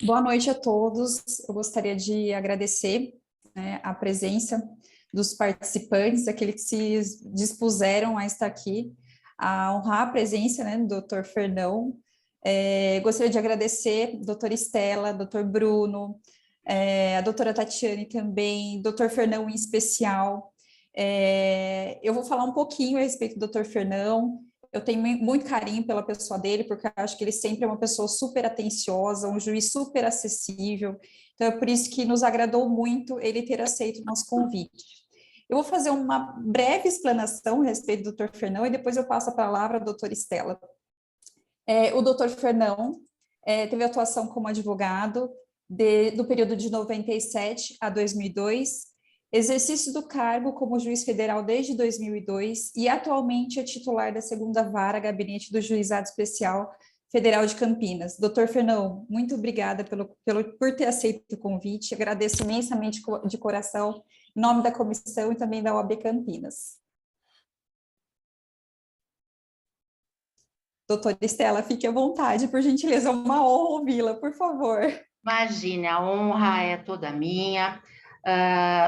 Boa noite a todos. Eu gostaria de agradecer, a presença dos participantes, aqueles que se dispuseram a estar aqui, a honrar a presença, do doutor Fernão. Gostaria de agradecer a doutora Estela, doutor Bruno, a doutora Tatiane também, doutor Fernão em especial. Eu vou falar um pouquinho a respeito do doutor Fernão. Eu tenho muito carinho pela pessoa dele, porque eu acho que ele sempre é uma pessoa super atenciosa, um juiz super acessível. Então, é por isso que nos agradou muito ele ter aceito o nosso convite. Eu vou fazer uma breve explanação a respeito do Dr. Fernão e depois eu passo a palavra à doutora Estela. O Dr. Fernão teve atuação como advogado do período de 97 a 2002, exercício do cargo como juiz federal desde 2002 e atualmente é titular da segunda vara, gabinete do Juizado Especial Federal de Campinas. Doutor Fernão, muito obrigada por ter aceito o convite, agradeço imensamente de coração, em nome da comissão e também da OAB Campinas. Doutora Estela, fique à vontade, por gentileza, é uma honra ouvi-la, por favor. Imagine, a honra é toda minha.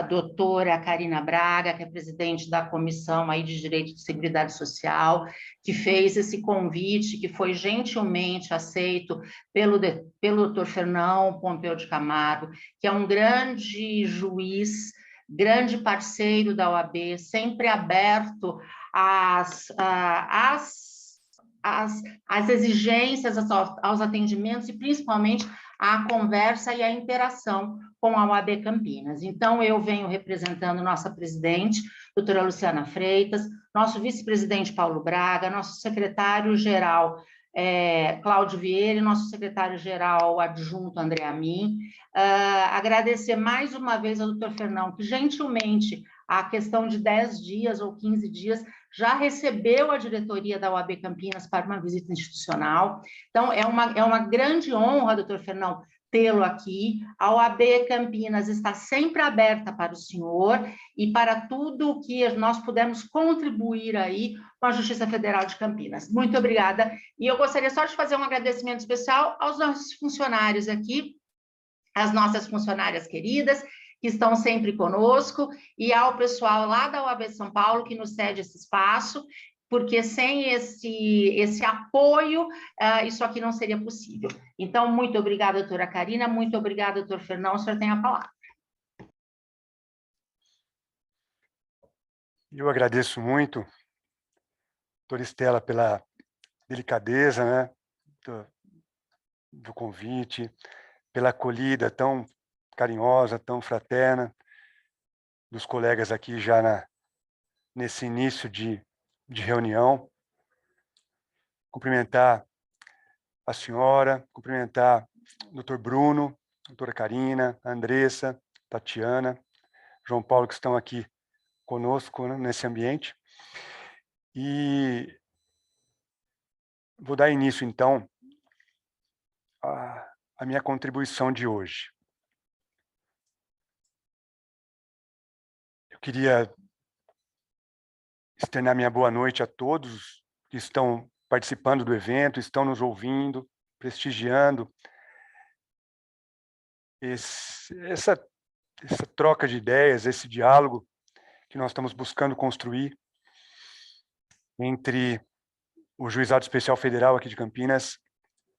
Doutora Karina Braga, que é presidente da Comissão aí de Direito de Seguridade Social, que fez esse convite, que foi gentilmente aceito pelo doutor Fernão Pompeu de Camargo, que é um grande juiz, grande parceiro da OAB, sempre aberto às exigências, aos atendimentos e principalmente à conversa e à interação com a OAB Campinas. Então, eu venho representando nossa presidente, doutora Luciana Freitas, nosso vice-presidente Paulo Braga, nosso secretário-geral Cláudio Vieira e nosso secretário-geral adjunto André Amin. Agradecer mais uma vez ao doutor Fernão, que gentilmente, a questão de 10 dias ou 15 dias, já recebeu a diretoria da OAB Campinas para uma visita institucional. Então, é uma grande honra, doutor Fernão, tê-lo aqui. A OAB Campinas está sempre aberta para o senhor e para tudo que nós pudermos contribuir aí com a Justiça Federal de Campinas. Muito obrigada. E eu gostaria só de fazer um agradecimento especial aos nossos funcionários aqui, às nossas funcionárias queridas, que estão sempre conosco, e ao pessoal lá da OAB São Paulo, que nos cede esse espaço, porque sem esse apoio, isso aqui não seria possível. Então, muito obrigada, doutora Karina, muito obrigada, doutor Fernão, o senhor tem a palavra. Eu agradeço muito, doutora Estela, pela delicadeza, do convite, pela acolhida tão carinhosa, tão fraterna, dos colegas aqui já nesse início de reunião. Cumprimentar a senhora, cumprimentar o Dr. Bruno, a doutora Karina, a Andressa, Tatiana, João Paulo, que estão aqui conosco, nesse ambiente. E vou dar início, então, à minha contribuição de hoje. Eu queria externar minha boa noite a todos que estão participando do evento, estão nos ouvindo, prestigiando essa troca de ideias, esse diálogo que nós estamos buscando construir entre o Juizado Especial Federal aqui de Campinas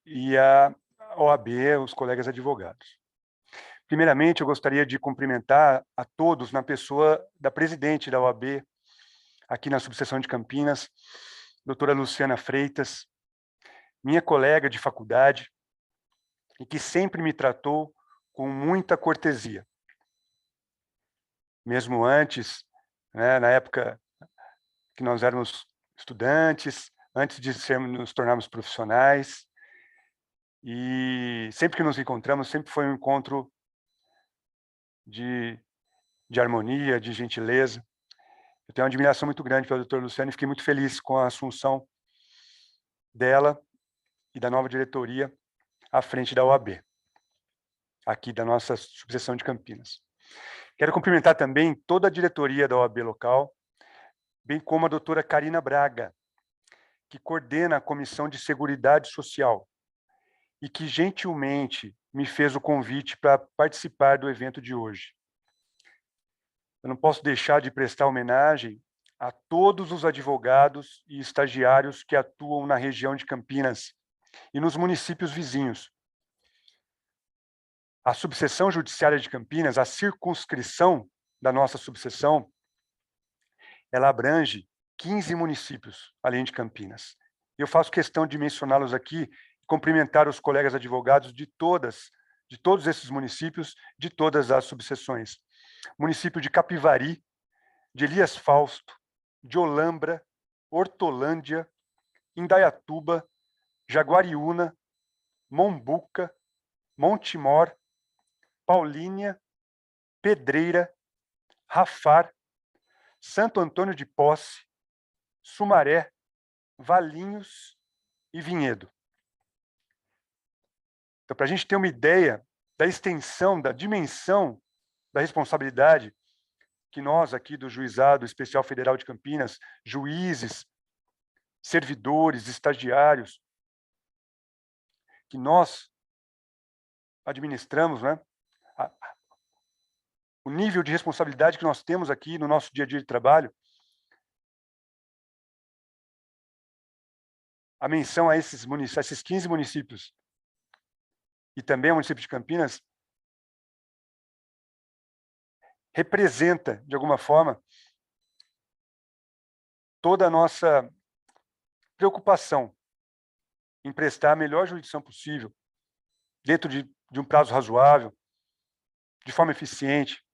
e a OAB, os colegas advogados. Primeiramente, eu gostaria de cumprimentar a todos na pessoa da presidente da OAB, aqui na subseção de Campinas, doutora Luciana Freitas, minha colega de faculdade, e que sempre me tratou com muita cortesia. Mesmo antes, na época que nós éramos estudantes, antes de nos tornarmos profissionais, e sempre que nos encontramos, sempre foi um encontro de harmonia, de gentileza. Eu tenho uma admiração muito grande pela doutora Luciana e fiquei muito feliz com a assunção dela e da nova diretoria à frente da OAB, aqui da nossa subseção de Campinas. Quero cumprimentar também toda a diretoria da OAB local, bem como a doutora Karina Braga, que coordena a Comissão de Seguridade Social e que gentilmente me fez o convite para participar do evento de hoje. Eu não posso deixar de prestar homenagem a todos os advogados e estagiários que atuam na região de Campinas e nos municípios vizinhos. A subseção judiciária de Campinas, a circunscrição da nossa subseção, ela abrange 15 municípios, além de Campinas. Eu faço questão de mencioná-los aqui e cumprimentar os colegas advogados de todos esses municípios, de todas as subseções. Município de Capivari, de Elias Fausto, de Olambra, Hortolândia, Indaiatuba, Jaguariúna, Mombuca, Montemor, Paulínia, Pedreira, Rafar, Santo Antônio de Posse, Sumaré, Valinhos e Vinhedo. Então, para a gente ter uma ideia da extensão, da dimensão da responsabilidade que nós aqui do Juizado Especial Federal de Campinas, juízes, servidores, estagiários, que nós administramos, né? O nível de responsabilidade que nós temos aqui no nosso dia a dia de trabalho, a menção a esses 15 municípios e também o município de Campinas representa, de alguma forma, toda a nossa preocupação em prestar a melhor jurisdição possível, dentro de um prazo razoável, de forma eficiente.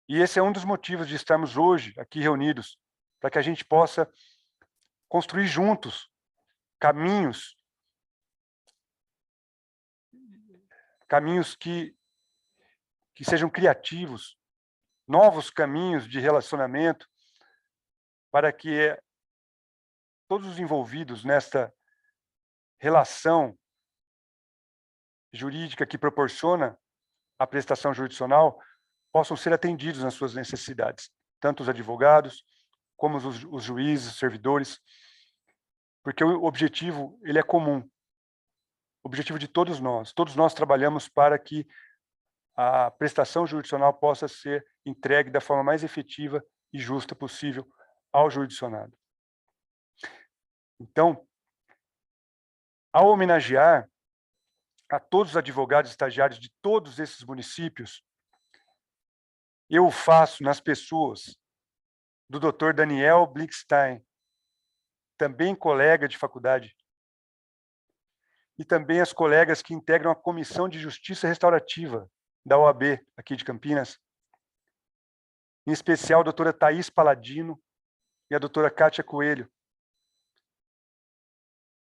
E esse é um dos motivos de estarmos hoje aqui reunidos, para que a gente possa construir juntos caminhos que sejam criativos, novos caminhos de relacionamento, para que todos os envolvidos nesta relação jurídica que proporciona a prestação jurisdicional possam ser atendidos nas suas necessidades, tanto os advogados, como os juízes, os servidores, porque o objetivo ele é comum, o objetivo de todos nós trabalhamos para que a prestação jurisdicional possa ser entregue da forma mais efetiva e justa possível ao jurisdicionado. Então, ao homenagear a todos os advogados e estagiários de todos esses municípios, eu o faço nas pessoas do Dr. Daniel Blickstein, também colega de faculdade, e também as colegas que integram a Comissão de Justiça Restaurativa da OAB, aqui de Campinas, em especial a doutora Thaís Paladino e a doutora Kátia Coelho,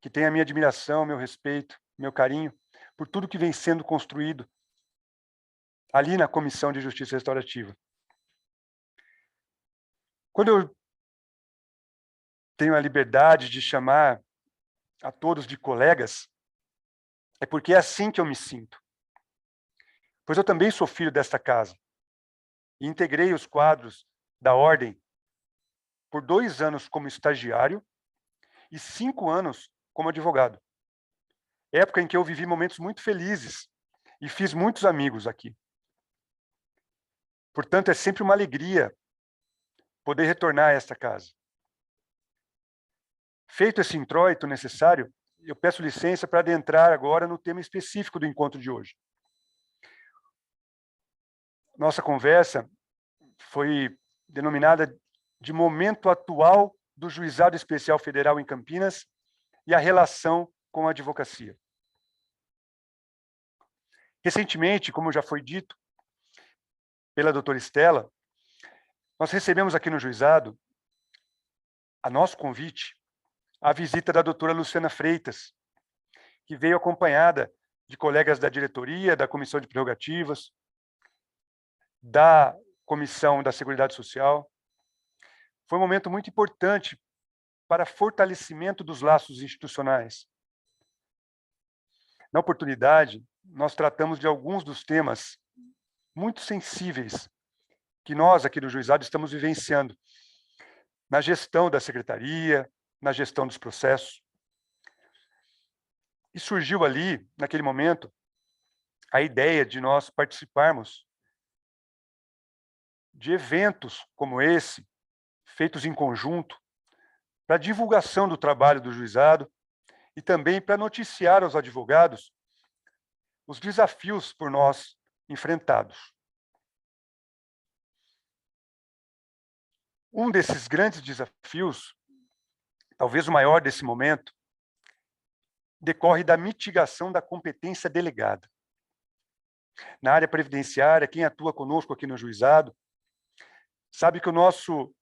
que tem a minha admiração, meu respeito, meu carinho, por tudo que vem sendo construído ali na Comissão de Justiça Restaurativa. Quando eu tenho a liberdade de chamar a todos de colegas, é porque é assim que eu me sinto. Pois eu também sou filho desta casa e integrei os quadros da Ordem por 2 anos como estagiário e 5 anos como advogado. Época em que eu vivi momentos muito felizes e fiz muitos amigos aqui. Portanto, é sempre uma alegria poder retornar a esta casa. Feito esse introito necessário, eu peço licença para adentrar agora no tema específico do encontro de hoje. Nossa conversa foi denominada de Momento Atual do Juizado Especial Federal em Campinas e a relação com a advocacia. Recentemente, como já foi dito pela doutora Estela, nós recebemos aqui no juizado, a nosso convite, a visita da doutora Luciana Freitas, que veio acompanhada de colegas da diretoria, da Comissão de Prerrogativas, da Comissão da Seguridade Social. Foi um momento muito importante para fortalecimento dos laços institucionais. Na oportunidade, nós tratamos de alguns dos temas muito sensíveis que nós, aqui do Juizado, estamos vivenciando na gestão da secretaria, na gestão dos processos. E surgiu ali, naquele momento, a ideia de nós participarmos de eventos como esse, feitos em conjunto, para divulgação do trabalho do juizado e também para noticiar aos advogados os desafios por nós enfrentados. Um desses grandes desafios, talvez o maior desse momento, decorre da mitigação da competência delegada. Na área previdenciária, quem atua conosco aqui no juizado, sabe que o nosso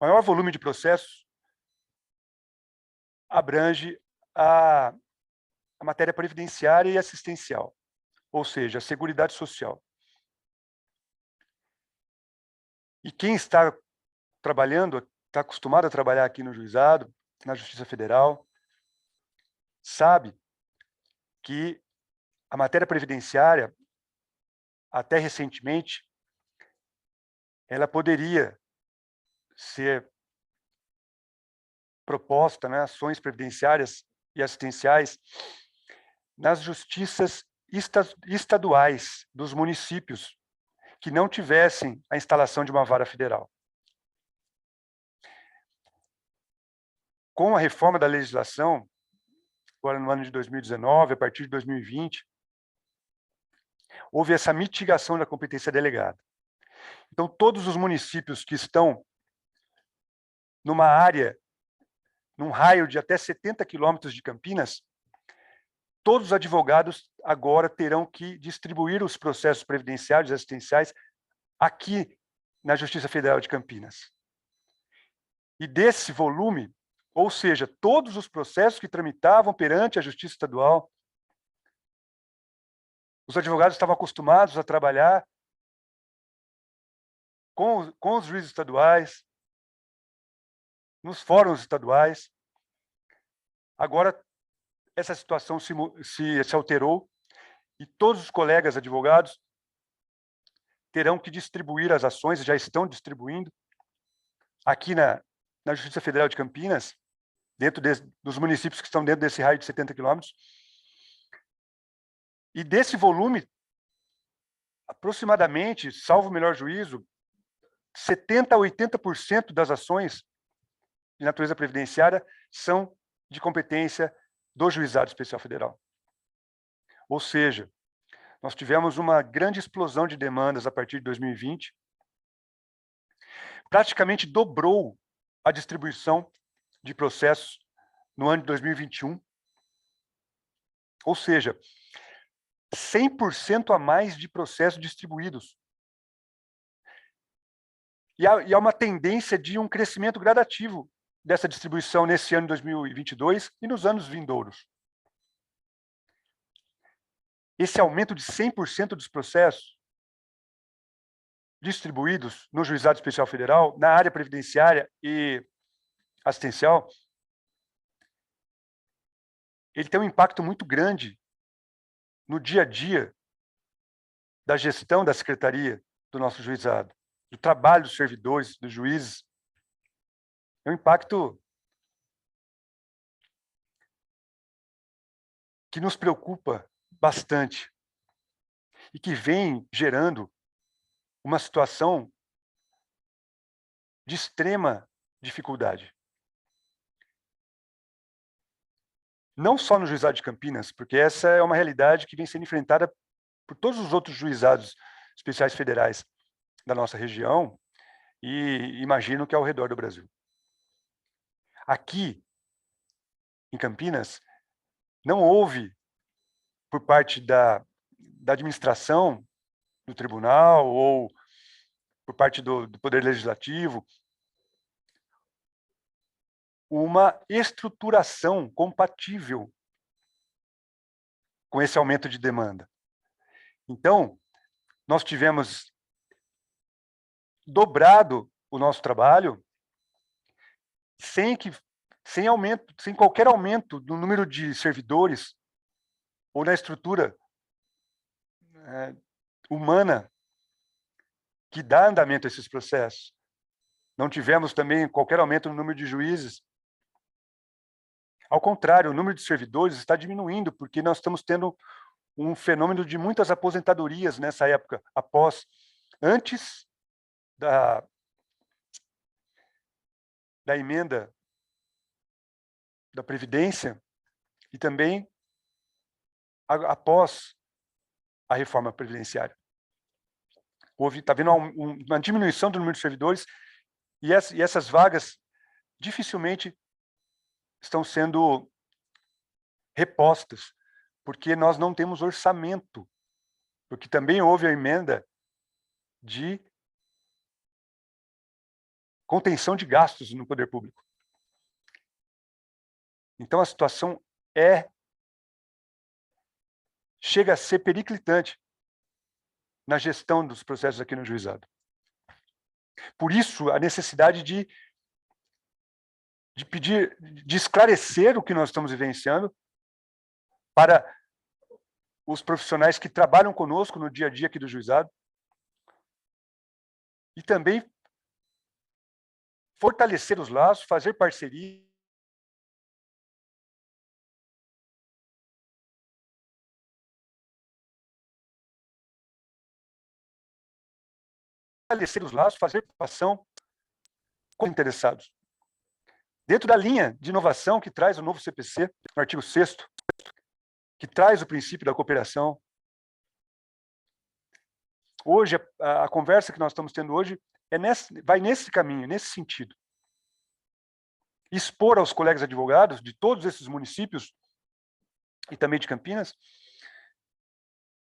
maior volume de processos abrange a matéria previdenciária e assistencial, ou seja, a Seguridade Social. E quem está trabalhando, está acostumado a trabalhar aqui no juizado, na Justiça Federal, sabe que a matéria previdenciária, até recentemente, ela poderia ser proposta, né, ações previdenciárias e assistenciais nas justiças estaduais dos municípios que não tivessem a instalação de uma vara federal. Com a reforma da legislação, agora no ano de 2019, a partir de 2020, houve essa mitigação da competência delegada. Então, todos os municípios que estão numa área, num raio de até 70 quilômetros de Campinas, todos os advogados agora terão que distribuir os processos previdenciários e assistenciais aqui na Justiça Federal de Campinas. E desse volume, ou seja, todos os processos que tramitavam perante a Justiça Estadual, os advogados estavam acostumados a trabalhar com os juízes estaduais, nos fóruns estaduais. Agora, essa situação se alterou e todos os colegas advogados terão que distribuir as ações, já estão distribuindo, aqui na Justiça Federal de Campinas, dentro dos municípios que estão dentro desse raio de 70 quilômetros. E desse volume, aproximadamente, salvo o melhor juízo, 70% a 80% das ações de natureza previdenciária são de competência do Juizado Especial Federal. Ou seja, nós tivemos uma grande explosão de demandas a partir de 2020, praticamente dobrou a distribuição de processos no ano de 2021, ou seja, 100% a mais de processos distribuídos. E há uma tendência de um crescimento gradativo dessa distribuição nesse ano de 2022 e nos anos vindouros. Esse aumento de 100% dos processos distribuídos no Juizado Especial Federal, na área previdenciária e assistencial, ele tem um impacto muito grande no dia a dia da gestão da secretaria do nosso juizado, do trabalho dos servidores, dos juízes. É um impacto que nos preocupa bastante e que vem gerando uma situação de extrema dificuldade. Não só no Juizado de Campinas, porque essa é uma realidade que vem sendo enfrentada por todos os outros juizados especiais federais da nossa região e imagino que ao redor do Brasil. Aqui, em Campinas, não houve, por parte da administração do tribunal ou por parte do Poder Legislativo, uma estruturação compatível com esse aumento de demanda. Então, nós tivemos dobrado o nosso trabalho sem qualquer aumento no número de servidores ou na estrutura humana que dá andamento a esses processos. Não tivemos também qualquer aumento no número de juízes. Ao contrário, o número de servidores está diminuindo, porque nós estamos tendo um fenômeno de muitas aposentadorias nessa época, antes da emenda da Previdência e também após a reforma previdenciária. Está havendo uma diminuição do número de servidores e essas vagas dificilmente estão sendo repostas, porque nós não temos orçamento, porque também houve a emenda de contenção de gastos no poder público. Então, a situação chega a ser periclitante na gestão dos processos aqui no juizado. Por isso, a necessidade de esclarecer o que nós estamos vivenciando para os profissionais que trabalham conosco no dia a dia aqui do juizado e também fortalecer os laços, fazer parceria, fazer participação com interessados. Dentro da linha de inovação que traz o novo CPC, no artigo 6º, que traz o princípio da cooperação. Hoje, a conversa que nós estamos tendo hoje vai nesse caminho, nesse sentido. Expor aos colegas advogados de todos esses municípios e também de Campinas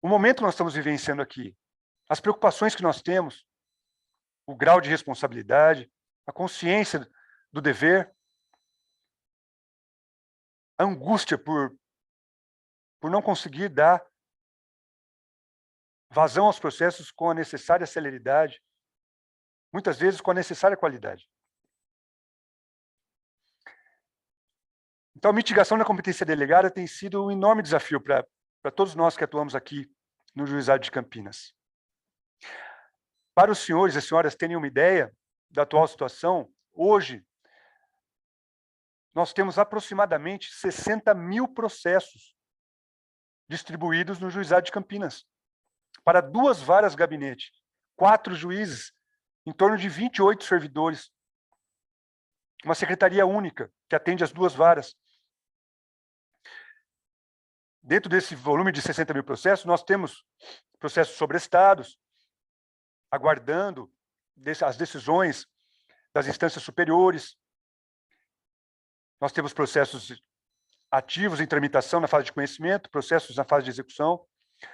o momento que nós estamos vivenciando aqui, as preocupações que nós temos, o grau de responsabilidade, a consciência do dever, a angústia por não conseguir dar vazão aos processos com a necessária celeridade, muitas vezes com a necessária qualidade. Então, a mitigação da competência delegada tem sido um enorme desafio para todos nós que atuamos aqui no Juizado de Campinas. Para os senhores e as senhoras terem uma ideia da atual situação, hoje, nós temos aproximadamente 60 mil processos distribuídos no Juizado de Campinas, para 2 varas gabinete, 4 juízes, em torno de 28 servidores, uma secretaria única que atende as 2 varas. Dentro desse volume de 60 mil processos, nós temos processos sobrestados, aguardando as decisões das instâncias superiores. Nós temos processos ativos em tramitação na fase de conhecimento, processos na fase de execução,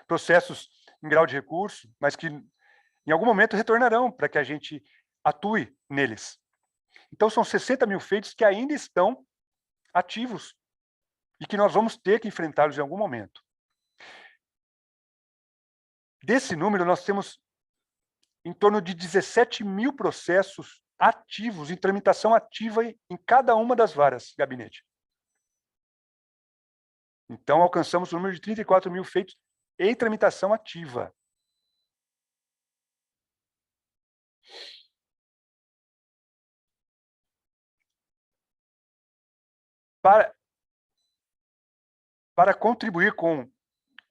processos em grau de recurso, mas que em algum momento retornarão para que a gente atue neles. Então, são 60 mil feitos que ainda estão ativos e que nós vamos ter que enfrentá-los em algum momento. Desse número, nós temos em torno de 17 mil processos ativos, em tramitação ativa em cada uma das varas gabinete. Então, alcançamos o número de 34 mil feitos em tramitação ativa. Para contribuir com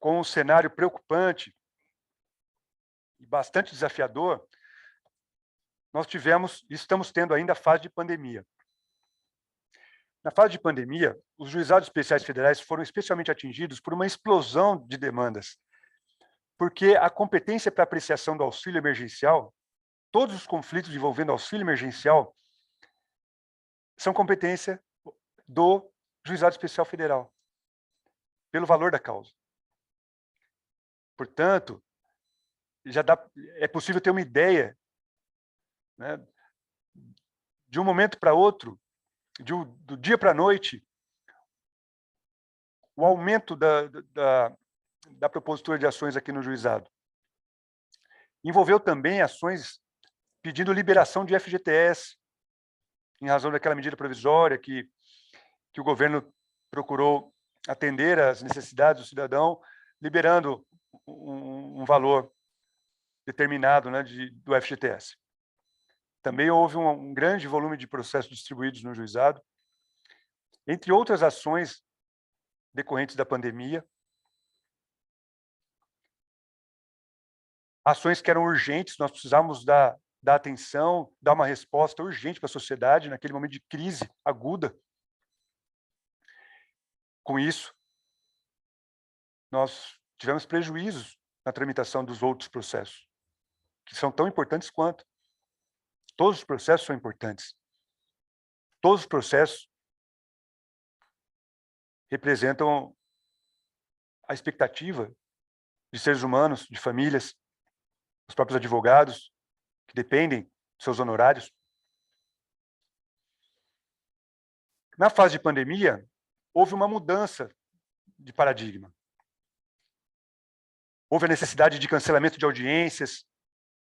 um cenário preocupante e bastante desafiador, nós tivemos e estamos tendo ainda a fase de pandemia. Na fase de pandemia, os juizados especiais federais foram especialmente atingidos por uma explosão de demandas, porque a competência para apreciação do auxílio emergencial, todos os conflitos envolvendo auxílio emergencial, são competência do Juizado Especial Federal, pelo valor da causa. Portanto, é possível ter uma ideia, né, de um momento para outro, do dia para a noite, o aumento da propositura de ações aqui no juizado. Envolveu também ações pedindo liberação de FGTS, em razão daquela medida provisória que o governo procurou atender às necessidades do cidadão, liberando um valor determinado, né, do FGTS. Também houve um grande volume de processos distribuídos no juizado, Entre outras ações decorrentes da pandemia, ações que eram urgentes, nós precisávamos dar atenção, dar uma resposta urgente para a sociedade naquele momento de crise aguda. Com isso, nós tivemos prejuízos na tramitação dos outros processos, que são tão importantes quanto. Todos os processos são importantes. Todos os processos representam a expectativa de seres humanos, de famílias, os próprios advogados, que dependem dos seus honorários. Na fase de pandemia, houve uma mudança de paradigma. Houve a necessidade de cancelamento de audiências,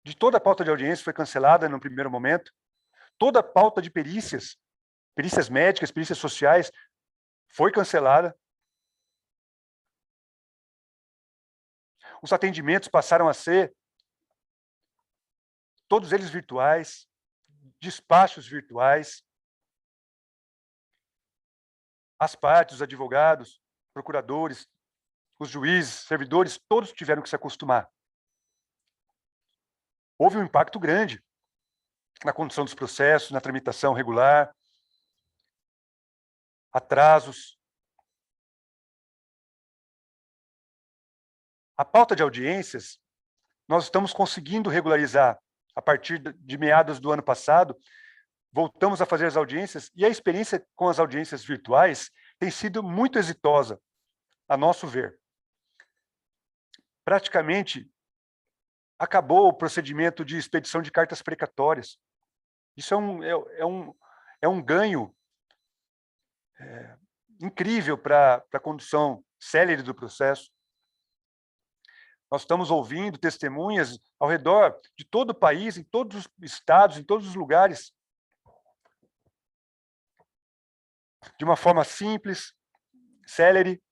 de toda a pauta de audiência foi cancelada no primeiro momento, toda a pauta de perícias, perícias médicas, perícias sociais, foi cancelada. Os atendimentos passaram a ser todos eles virtuais, despachos virtuais. As partes, os advogados, procuradores, os juízes, servidores, todos tiveram que se acostumar. Houve um impacto grande na condução dos processos, na tramitação regular, atrasos. A pauta de audiências, nós estamos conseguindo regularizar a partir de meados do ano passado, voltamos a fazer as audiências e a experiência com as audiências virtuais tem sido muito exitosa, a nosso ver. Praticamente acabou o procedimento de expedição de cartas precatórias. Isso é um ganho incrível para a condução célere do processo. Nós estamos ouvindo testemunhas ao redor de todo o país, em todos os estados, em todos os lugares, de uma forma simples, célere,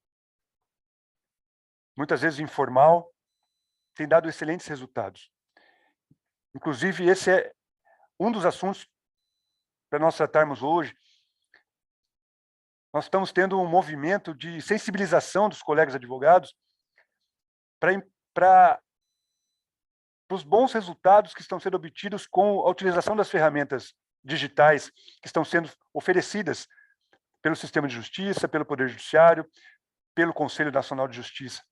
muitas vezes informal, tem dado excelentes resultados. Inclusive, esse é um dos assuntos para nós tratarmos hoje. Nós estamos tendo um movimento de sensibilização dos colegas advogados para os bons resultados que estão sendo obtidos com a utilização das ferramentas digitais que estão sendo oferecidas pelo Sistema de Justiça, pelo Poder Judiciário, pelo Conselho Nacional de Justiça.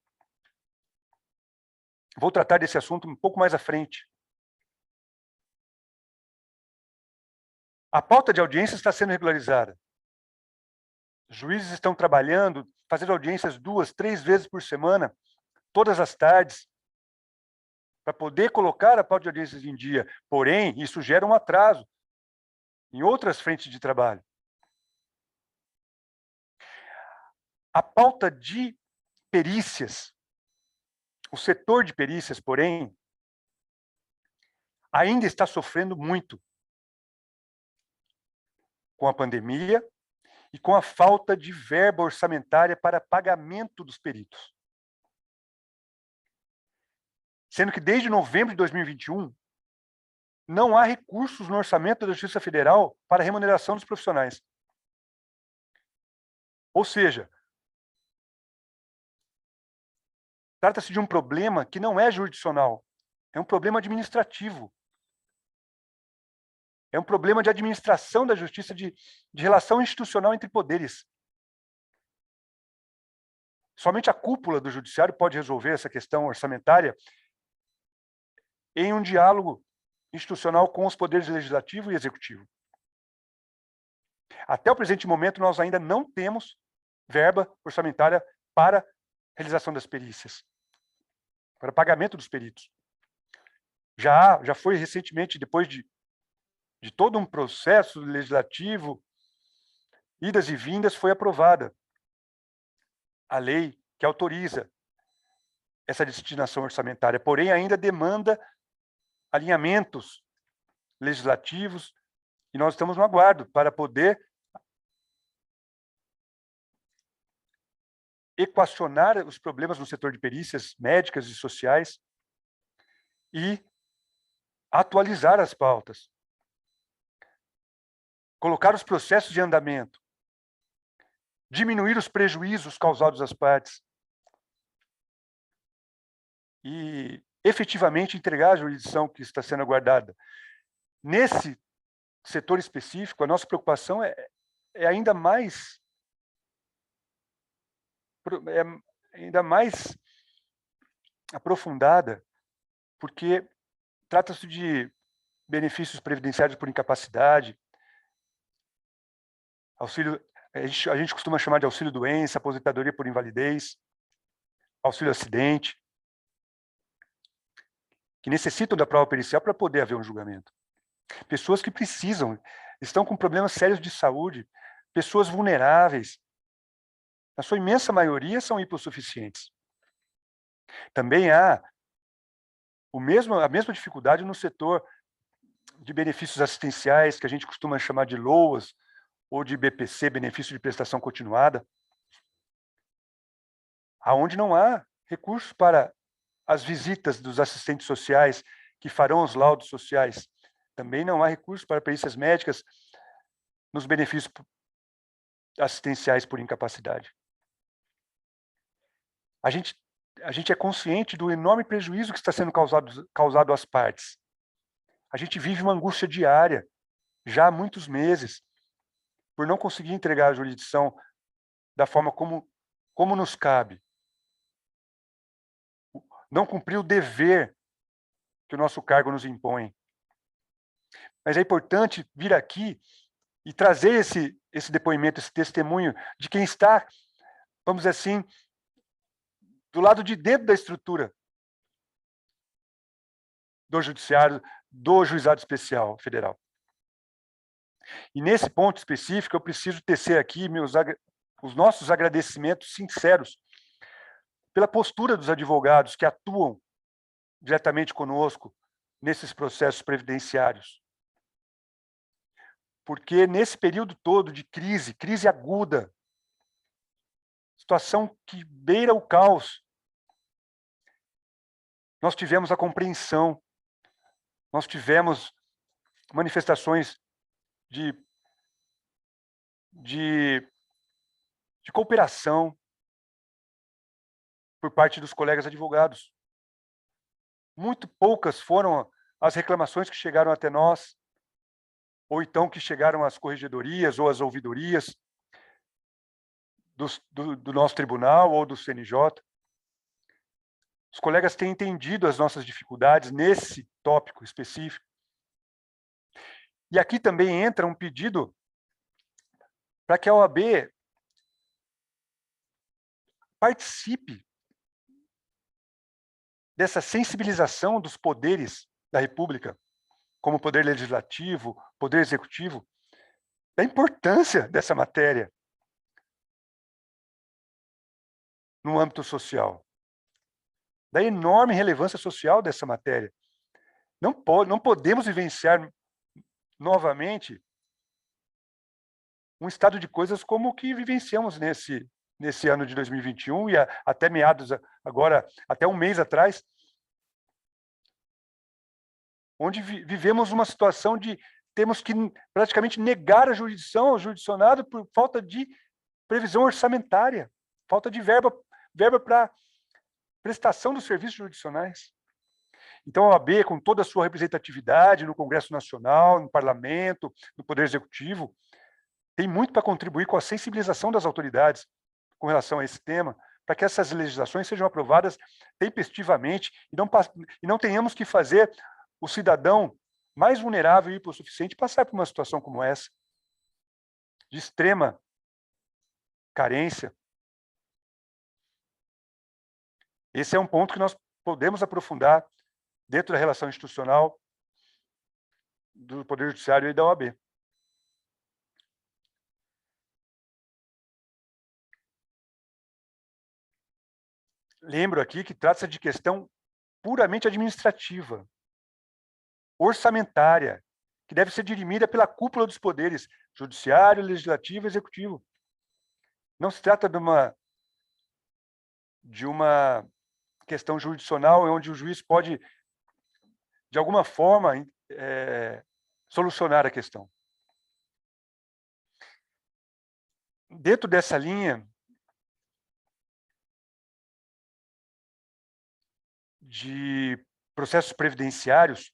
Vou tratar desse assunto um pouco mais à frente. A pauta de audiência está sendo regularizada. Os juízes estão trabalhando, fazendo audiências 2, 3 vezes por semana, todas as tardes, para poder colocar a pauta de audiências em dia. Porém, isso gera um atraso em outras frentes de trabalho. A pauta de perícias, o setor de perícias, porém, ainda está sofrendo muito com a pandemia e com a falta de verba orçamentária para pagamento dos peritos. Sendo que desde novembro de 2021, não há recursos no orçamento da Justiça Federal para a remuneração dos profissionais. Ou seja, trata-se de um problema que não é jurisdicional, é um problema administrativo. É um problema de administração da justiça, de relação institucional entre poderes. Somente a cúpula do judiciário pode resolver essa questão orçamentária em um diálogo institucional com os poderes legislativo e executivo. Até o presente momento, nós ainda não temos verba orçamentária para realização das perícias, para pagamento dos peritos. Já foi recentemente, depois de todo um processo legislativo, idas e vindas, foi aprovada a lei que autoriza essa destinação orçamentária, porém ainda demanda alinhamentos legislativos e nós estamos no aguardo para poder equacionar os problemas no setor de perícias médicas e sociais e atualizar as pautas, colocar os processos em andamento, diminuir os prejuízos causados às partes e efetivamente entregar a jurisdição que está sendo aguardada. Nesse setor específico, a nossa preocupação é ainda mais aprofundada, porque trata-se de benefícios previdenciários por incapacidade, auxílio, a gente costuma chamar de auxílio-doença, aposentadoria por invalidez, auxílio-acidente, que necessitam da prova pericial para poder haver um julgamento. Pessoas que precisam, estão com problemas sérios de saúde, pessoas vulneráveis, na sua imensa maioria são hipossuficientes. Também há a mesma dificuldade no setor de benefícios assistenciais, que a gente costuma chamar de LOAS, ou de BPC, benefício de prestação continuada, aonde não há recursos para as visitas dos assistentes sociais que farão os laudos sociais. Também não há recursos para perícias médicas nos benefícios assistenciais por incapacidade. A gente é consciente do enorme prejuízo que está sendo causado às partes. A gente vive uma angústia diária, já há muitos meses, por não conseguir entregar a jurisdição da forma como nos cabe. Não cumprir o dever que o nosso cargo nos impõe. Mas é importante vir aqui e trazer esse depoimento, esse testemunho de quem está, vamos dizer assim, do lado de dentro da estrutura do Judiciário, do Juizado Especial Federal. E nesse ponto específico, eu preciso tecer aqui os nossos agradecimentos sinceros pela postura dos advogados que atuam diretamente conosco nesses processos previdenciários. Porque nesse período todo de crise aguda, situação que beira o caos, nós tivemos a compreensão, nós tivemos manifestações de cooperação por parte dos colegas advogados. Muito poucas foram as reclamações que chegaram até nós, ou então que chegaram às corregedorias ou às ouvidorias do nosso tribunal ou do CNJ. Os colegas têm entendido as nossas dificuldades nesse tópico específico. E aqui também entra um pedido para que a OAB participe dessa sensibilização dos poderes da República, como poder legislativo, poder executivo, da importância dessa matéria no âmbito social, da enorme relevância social dessa matéria. Não podemos vivenciar novamente um estado de coisas como o que vivenciamos nesse ano de 2021 e até meados agora, até um mês atrás, onde vivemos uma situação de temos que praticamente negar a jurisdição ao jurisdicionado por falta de previsão orçamentária, falta de verba para prestação dos serviços jurisdicionais. Então, a OAB, com toda a sua representatividade no Congresso Nacional, no Parlamento, no Poder Executivo, tem muito para contribuir com a sensibilização das autoridades com relação a esse tema, para que essas legislações sejam aprovadas tempestivamente e não tenhamos que fazer o cidadão mais vulnerável e hipossuficiente passar por uma situação como essa, de extrema carência. Esse é um ponto que nós podemos aprofundar dentro da relação institucional do Poder Judiciário e da OAB. Lembro aqui que trata-se de questão puramente administrativa, orçamentária, que deve ser dirimida pela cúpula dos poderes, judiciário, legislativo e executivo. Não se trata de uma questão jurisdicional onde o juiz pode, de alguma forma, solucionar a questão. Dentro dessa linha de processos previdenciários,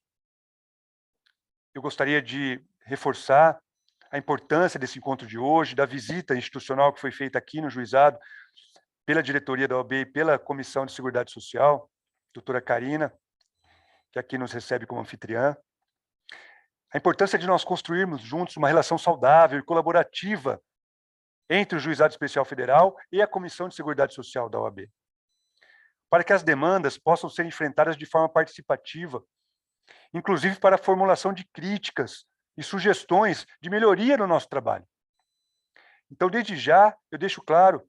eu gostaria de reforçar a importância desse encontro de hoje, da visita institucional que foi feita aqui no juizado pela diretoria da OAB e pela Comissão de Seguridade Social, doutora Karina, que aqui nos recebe como anfitriã. A importância de nós construirmos juntos uma relação saudável e colaborativa entre o Juizado Especial Federal e a Comissão de Seguridade Social da OAB, para que as demandas possam ser enfrentadas de forma participativa, inclusive para a formulação de críticas e sugestões de melhoria no nosso trabalho. Então, desde já, eu deixo claro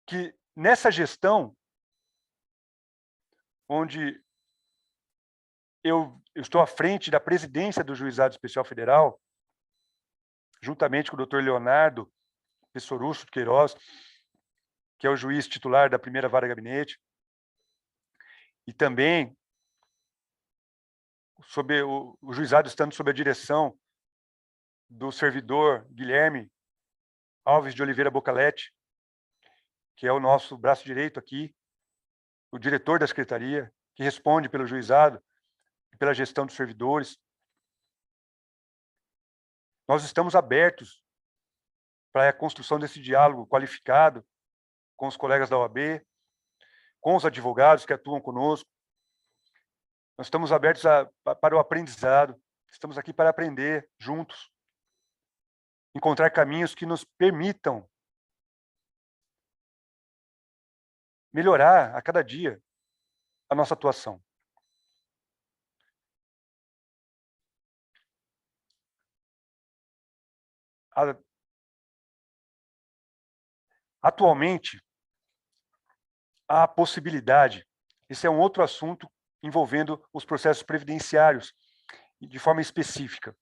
que nessa gestão, onde eu estou à frente da presidência do Juizado Especial Federal, juntamente com o Dr. Leonardo Pessorusso Queiroz, que é o juiz titular da primeira vara gabinete, e também sob o juizado estando sob a direção do servidor Guilherme Alves de Oliveira Bocaletti, que é o nosso braço direito aqui, o diretor da secretaria, que responde pelo juizado e pela gestão dos servidores. Nós estamos abertos para a construção desse diálogo qualificado com os colegas da OAB, com os advogados que atuam conosco. Nós estamos abertos para o aprendizado, estamos aqui para aprender juntos, encontrar caminhos que nos permitam melhorar a cada dia a nossa atuação. Atualmente, há a possibilidade, esse é um outro assunto envolvendo os processos previdenciários, de forma específica,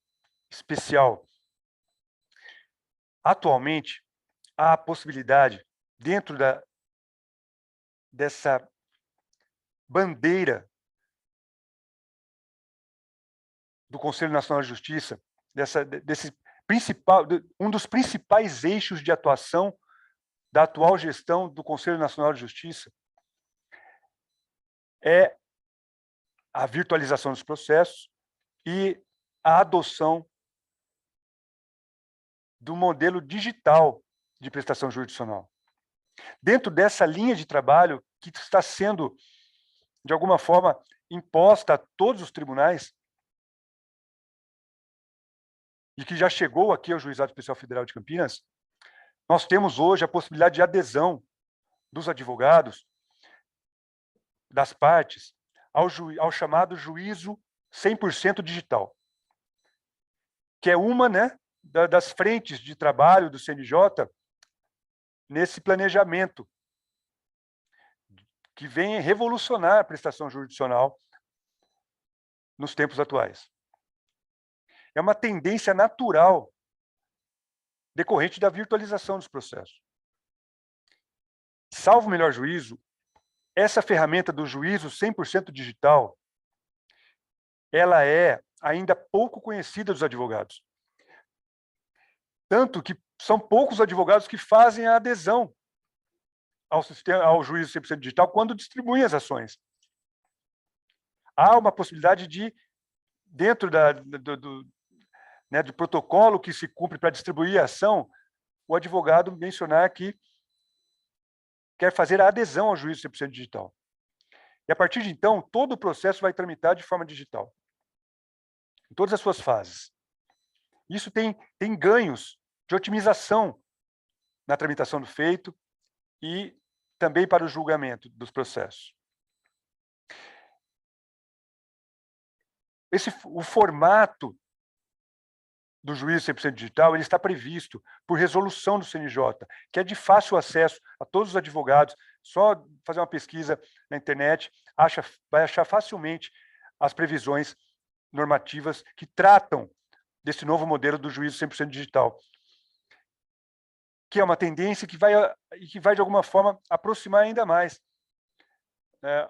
especial. Atualmente, há a possibilidade, dentro dessa bandeira do Conselho Nacional de Justiça, um dos principais eixos de atuação da atual gestão do Conselho Nacional de Justiça é a virtualização dos processos e a adoção do modelo digital de prestação jurisdicional. Dentro dessa linha de trabalho que está sendo, de alguma forma, imposta a todos os tribunais e que já chegou aqui ao Juizado Especial Federal de Campinas, nós temos hoje a possibilidade de adesão dos advogados, das partes, ao chamado juízo 100% digital, que é uma, né, das frentes de trabalho do CNJ nesse planejamento que vem revolucionar a prestação jurisdicional nos tempos atuais. É uma tendência natural decorrente da virtualização dos processos. Salvo o melhor juízo, essa ferramenta do juízo 100% digital, ela é ainda pouco conhecida dos advogados. Tanto que são poucos advogados que fazem a adesão ao juízo 100% digital quando distribuem as ações. Há uma possibilidade de, dentro do protocolo que se cumpre para distribuir a ação, o advogado mencionar que quer fazer a adesão ao juízo 100% digital. E, a partir de então, todo o processo vai tramitar de forma digital, em todas as suas fases. Isso tem ganhos de otimização na tramitação do feito e também para o julgamento dos processos. O formato do juízo 100% digital, ele está previsto por resolução do CNJ, que é de fácil acesso a todos os advogados. Só fazer uma pesquisa na internet, vai achar facilmente as previsões normativas que tratam desse novo modelo do juízo 100% digital, que é uma tendência que vai, de alguma forma, aproximar ainda mais, né,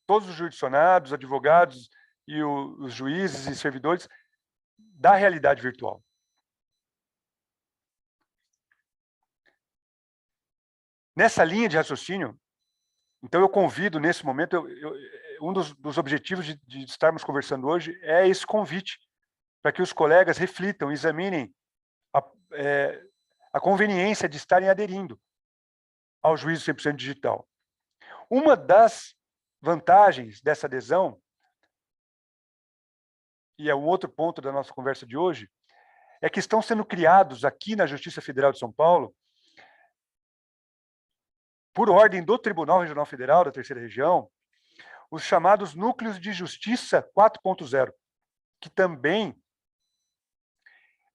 todos os jurisdicionados, advogados e os juízes e servidores da realidade virtual. Nessa linha de raciocínio, então eu convido, nesse momento, um dos objetivos de estarmos conversando hoje é esse convite, para que os colegas reflitam, examinem a conveniência de estarem aderindo ao juízo 100% digital. Uma das vantagens dessa adesão, e é um outro ponto da nossa conversa de hoje, é que estão sendo criados aqui na Justiça Federal de São Paulo, por ordem do Tribunal Regional Federal da Terceira Região, os chamados Núcleos de Justiça 4.0, que também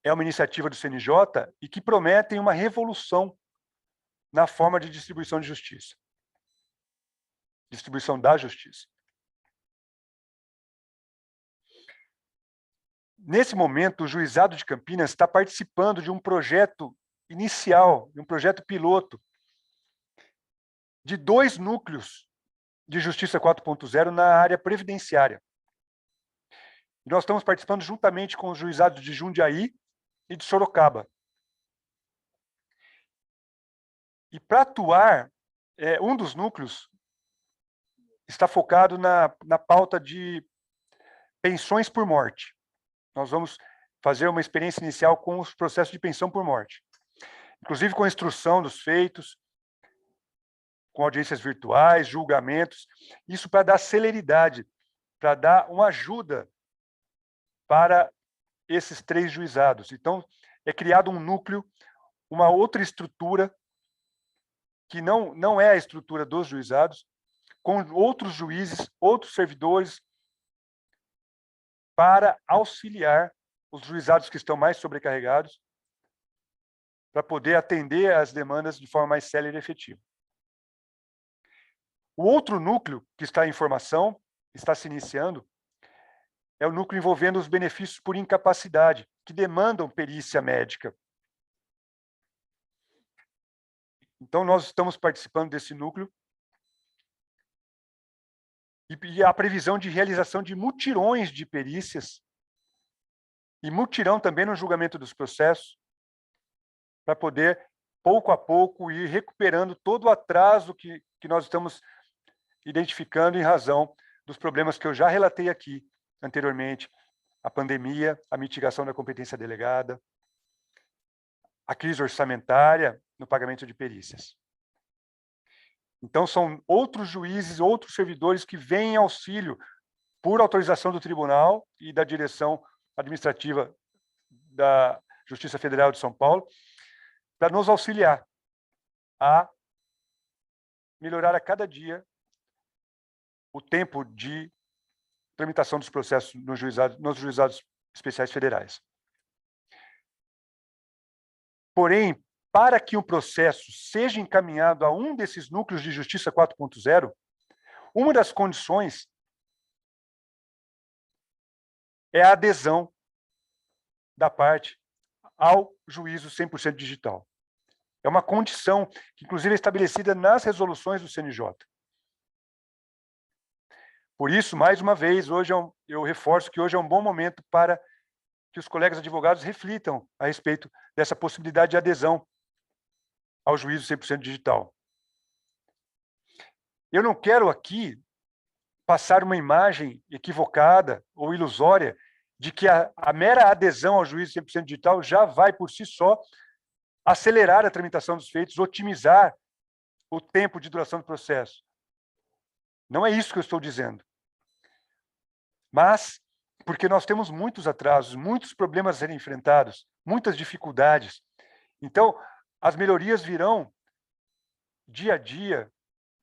é uma iniciativa do CNJ e que prometem uma revolução na forma de distribuição de justiça. Distribuição da justiça. Nesse momento, o Juizado de Campinas está participando de um projeto inicial, de um projeto piloto, de 2 núcleos de Justiça 4.0 na área previdenciária. E nós estamos participando juntamente com os juizados de Jundiaí e de Sorocaba. E para atuar, um dos núcleos está focado na pauta de pensões por morte. Nós vamos fazer uma experiência inicial com os processos de pensão por morte, inclusive com a instrução dos feitos, com audiências virtuais, julgamentos, isso para dar celeridade, para dar uma ajuda para esses 3 juizados. Então, é criado um núcleo, uma outra estrutura, que não é a estrutura dos juizados, com outros juízes, outros servidores, para auxiliar os juizados que estão mais sobrecarregados, para poder atender às demandas de forma mais célere e efetiva. O outro núcleo que está em formação, está se iniciando, é o núcleo envolvendo os benefícios por incapacidade, que demandam perícia médica. Então, nós estamos participando desse núcleo e a previsão de realização de mutirões de perícias e mutirão também no julgamento dos processos, para poder, pouco a pouco, ir recuperando todo o atraso que nós estamos identificando em razão dos problemas que eu já relatei aqui anteriormente, a pandemia, a mitigação da competência delegada, a crise orçamentária no pagamento de perícias. Então, são outros juízes, outros servidores que vêm em auxílio por autorização do tribunal e da direção administrativa da Justiça Federal de São Paulo, para nos auxiliar a melhorar a cada dia o tempo de tramitação dos processos nos juizados especiais federais. Porém, para que um processo seja encaminhado a um desses núcleos de Justiça 4.0, uma das condições é a adesão da parte ao juízo 100% digital. É uma condição que, inclusive, é estabelecida nas resoluções do CNJ. Por isso, mais uma vez, hoje eu reforço que hoje é um bom momento para que os colegas advogados reflitam a respeito dessa possibilidade de adesão ao juízo 100% digital. Eu não quero aqui passar uma imagem equivocada ou ilusória de que a mera adesão ao juízo 100% digital já vai, por si só, acelerar a tramitação dos feitos, otimizar o tempo de duração do processo. Não é isso que eu estou dizendo. Mas, porque nós temos muitos atrasos, muitos problemas a serem enfrentados, muitas dificuldades. Então, as melhorias virão dia a dia,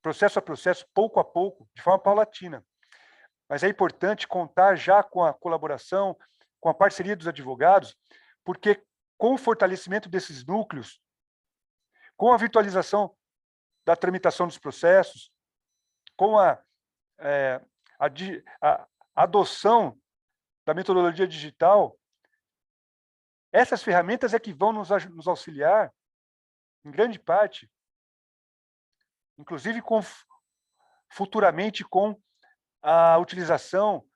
processo a processo, pouco a pouco, de forma paulatina. Mas é importante contar já com a colaboração, com a parceria dos advogados, porque com o fortalecimento desses núcleos, com a virtualização da tramitação dos processos, com a adoção da metodologia digital, essas ferramentas é que vão nos auxiliar, em grande parte, inclusive futuramente com a utilização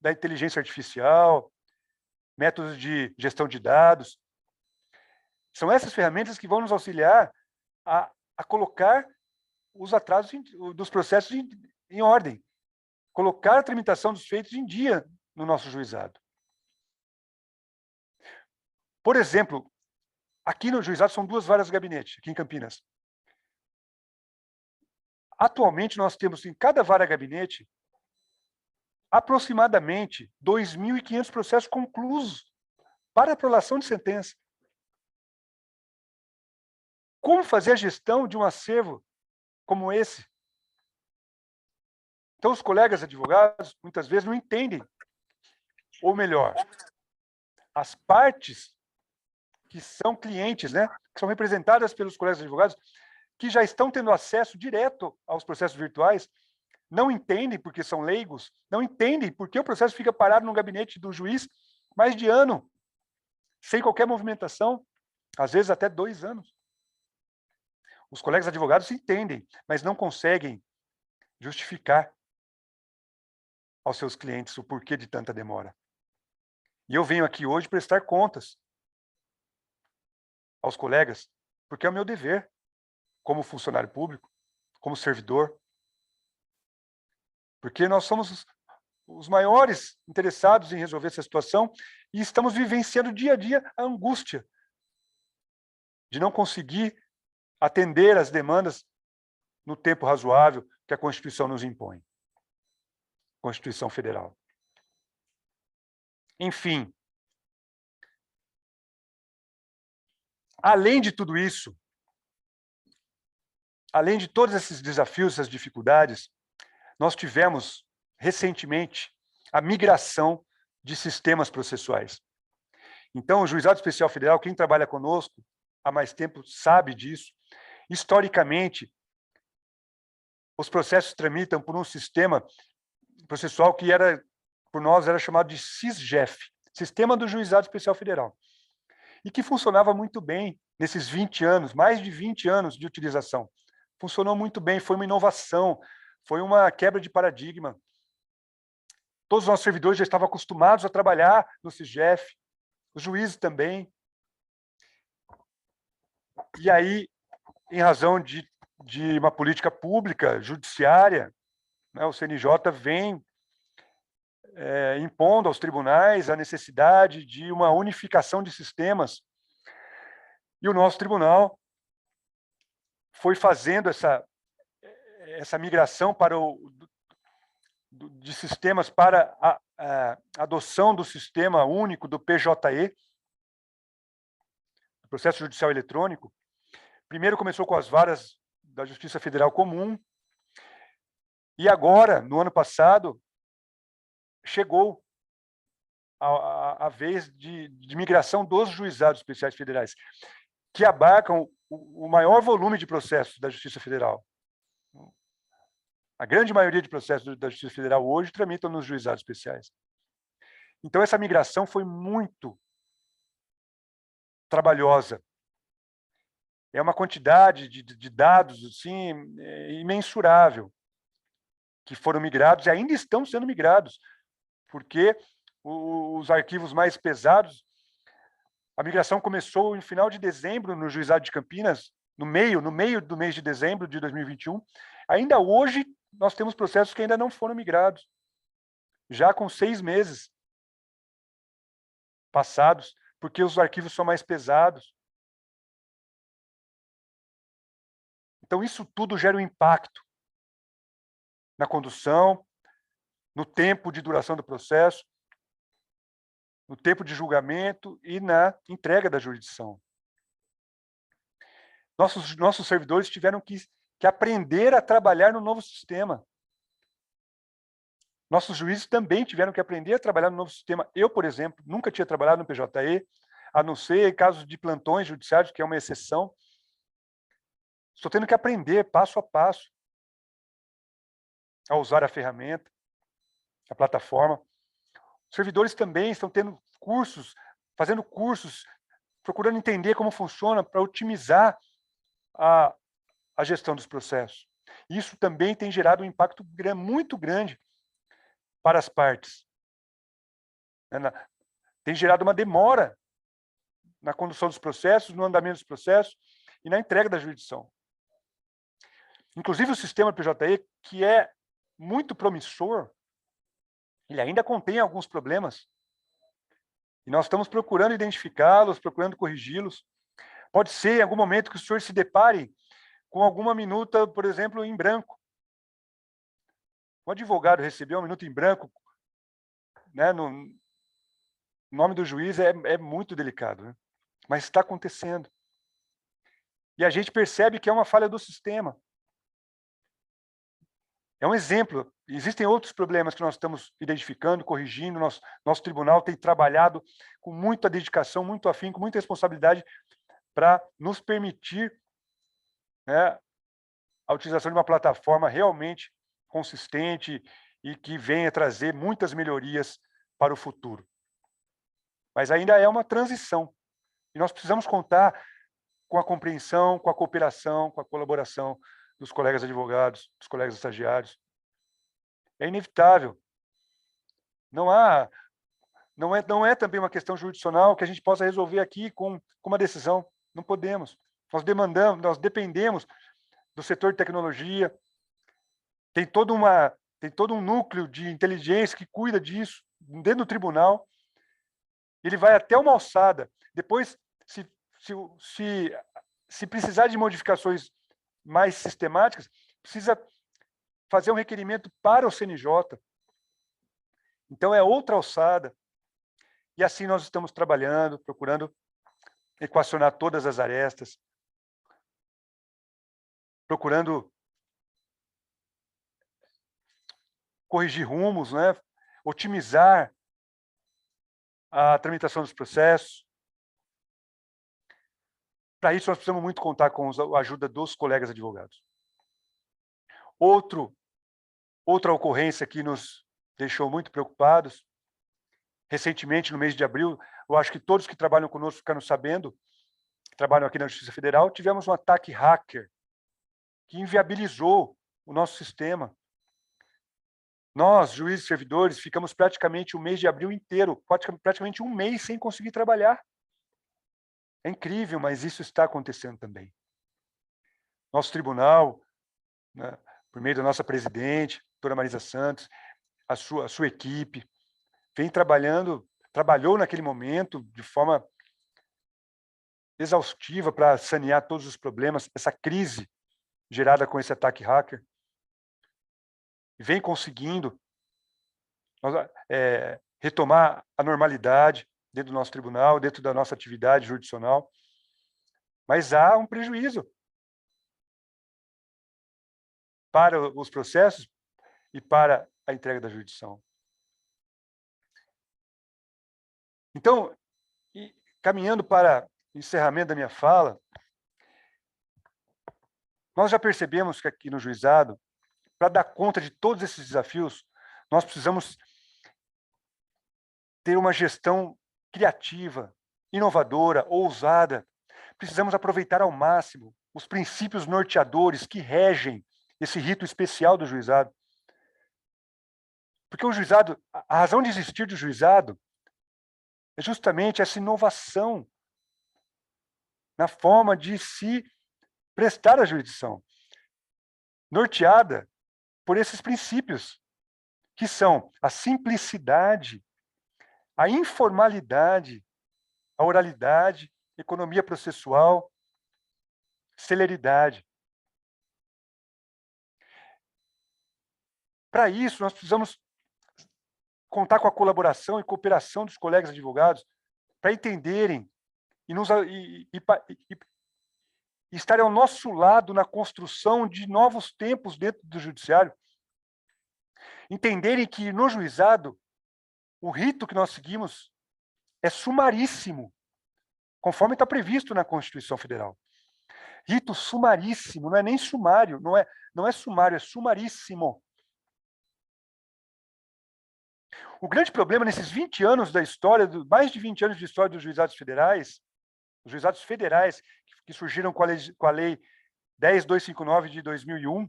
da inteligência artificial, métodos de gestão de dados. São essas ferramentas que vão nos auxiliar a colocar os atrasos dos processos em ordem, colocar a tramitação dos feitos em dia no nosso juizado. Por exemplo, aqui no juizado são 2 varas de gabinete, aqui em Campinas. Atualmente, nós temos em cada vara de gabinete aproximadamente 2.500 processos conclusos para a prolação de sentença. Como fazer a gestão de um acervo como esse? Então, os colegas advogados, muitas vezes, não entendem. Ou melhor, as partes que são clientes, né, que são representadas pelos colegas advogados, que já estão tendo acesso direto aos processos virtuais, não entendem porque são leigos, não entendem porque o processo fica parado no gabinete do juiz mais de ano, sem qualquer movimentação, às vezes até 2 anos. Os colegas advogados entendem, mas não conseguem justificar aos seus clientes o porquê de tanta demora. E eu venho aqui hoje prestar contas aos colegas, porque é o meu dever, como funcionário público, como servidor, porque nós somos os maiores interessados em resolver essa situação e estamos vivenciando dia a dia a angústia de não conseguir atender às demandas no tempo razoável que a Constituição nos impõe. Constituição Federal. Enfim, além de tudo isso, além de todos esses desafios, essas dificuldades, nós tivemos recentemente a migração de sistemas processuais. Então, o Juizado Especial Federal, quem trabalha conosco há mais tempo sabe disso. Historicamente, os processos tramitam por um sistema processual que por nós era chamado de SISGEF, Sistema do Juizado Especial Federal, e que funcionava muito bem nesses 20 anos, mais de 20 anos de utilização. Funcionou muito bem, foi uma inovação, foi uma quebra de paradigma. Todos os nossos servidores já estavam acostumados a trabalhar no SISGEF, os juízes também. E aí, em razão de uma política pública, judiciária, né, o CNJ vem impondo aos tribunais a necessidade de uma unificação de sistemas. E o nosso tribunal foi fazendo essa migração de sistemas para a adoção do sistema único do PJE, Processo Judicial Eletrônico. Primeiro começou com as varas da Justiça Federal Comum, e agora, no ano passado, chegou a vez de migração dos juizados especiais federais, que abarcam o maior volume de processos da Justiça Federal. A grande maioria de processos da Justiça Federal hoje tramitam nos juizados especiais. Então, essa migração foi muito trabalhosa. É uma quantidade de dados assim, imensurável que foram migrados e ainda estão sendo migrados, porque os arquivos mais pesados, a migração começou em final de dezembro no Juizado de Campinas, no meio do mês de dezembro de 2021. Ainda hoje, nós temos processos que ainda não foram migrados, já com 6 meses passados, porque os arquivos são mais pesados. Então, isso tudo gera um impacto na condução, no tempo de duração do processo, no tempo de julgamento e na entrega da jurisdição. Nossos servidores tiveram que aprender a trabalhar no novo sistema. Nossos juízes também tiveram que aprender a trabalhar no novo sistema. Eu, por exemplo, nunca tinha trabalhado no PJE, a não ser em casos de plantões judiciários, que é uma exceção. Estou tendo que aprender passo a passo a usar a ferramenta, a plataforma. Os servidores também estão tendo cursos, fazendo cursos, procurando entender como funciona para otimizar a gestão dos processos. Isso também tem gerado um impacto muito grande para as partes. Tem gerado uma demora na condução dos processos, no andamento dos processos e na entrega da jurisdição. Inclusive o sistema PJE, que é muito promissor, ele ainda contém alguns problemas. E nós estamos procurando identificá-los, procurando corrigi-los. Pode ser, em algum momento, que o senhor se depare com alguma minuta, por exemplo, em branco. Um advogado recebeu uma minuta em branco, né, no nome do juiz, é muito delicado, né? Mas está acontecendo. E a gente percebe que é uma falha do sistema. É um exemplo. Existem outros problemas que nós estamos identificando, corrigindo. Nosso tribunal tem trabalhado com muita dedicação, muito afinco, muita responsabilidade para nos permitir, né, a utilização de uma plataforma realmente consistente e que venha trazer muitas melhorias para o futuro. Mas ainda é uma transição. E nós precisamos contar com a compreensão, com a cooperação, com a colaboração dos colegas advogados, dos colegas estagiários. É inevitável. Não é também uma questão jurisdicional que a gente possa resolver aqui com uma decisão. Não podemos. Nós dependemos do setor de tecnologia. Tem todo um núcleo de inteligência que cuida disso dentro do tribunal. Ele vai até uma alçada. Depois, se precisar de modificações mais sistemáticas, precisa fazer um requerimento para o CNJ. Então, é outra alçada. E assim nós estamos trabalhando, procurando equacionar todas as arestas, procurando corrigir rumos, né? Otimizar a tramitação dos processos. Para isso, nós precisamos muito contar com a ajuda dos colegas advogados. Outra ocorrência que nos deixou muito preocupados, recentemente, no mês de abril, eu acho que todos que trabalham conosco ficaram sabendo, que trabalham aqui na Justiça Federal, tivemos um ataque hacker que inviabilizou o nosso sistema. Nós, juízes e servidores, ficamos praticamente o mês de abril inteiro, praticamente um mês sem conseguir trabalhar. É incrível, mas isso está acontecendo também. Nosso tribunal, né, por meio da nossa presidente, doutora Marisa Santos, a sua equipe, trabalhou naquele momento de forma exaustiva para sanear todos os problemas, essa crise gerada com esse ataque hacker. Vem conseguindo retomar a normalidade dentro do nosso tribunal, dentro da nossa atividade jurisdicional, mas há um prejuízo para os processos e para a entrega da jurisdição. Então, caminhando para o encerramento da minha fala, nós já percebemos que aqui no juizado, para dar conta de todos esses desafios, nós precisamos ter uma gestão criativa, inovadora, ousada. Precisamos aproveitar ao máximo os princípios norteadores que regem esse rito especial do juizado. Porque o juizado, a razão de existir do juizado é justamente essa inovação na forma de se prestar a jurisdição, norteada por esses princípios, que são a simplicidade, a informalidade, a oralidade, economia processual, celeridade. Para isso, nós precisamos contar com a colaboração e cooperação dos colegas advogados para entenderem e estarem ao nosso lado na construção de novos tempos dentro do judiciário. Entenderem que no juizado, o rito que nós seguimos é sumaríssimo, conforme está previsto na Constituição Federal. Rito sumaríssimo, não é nem sumário, não é sumário, é sumaríssimo. O grande problema nesses 20 anos da história, mais de 20 anos de história dos juizados federais, os juizados federais que surgiram com a lei 10.259 de 2001,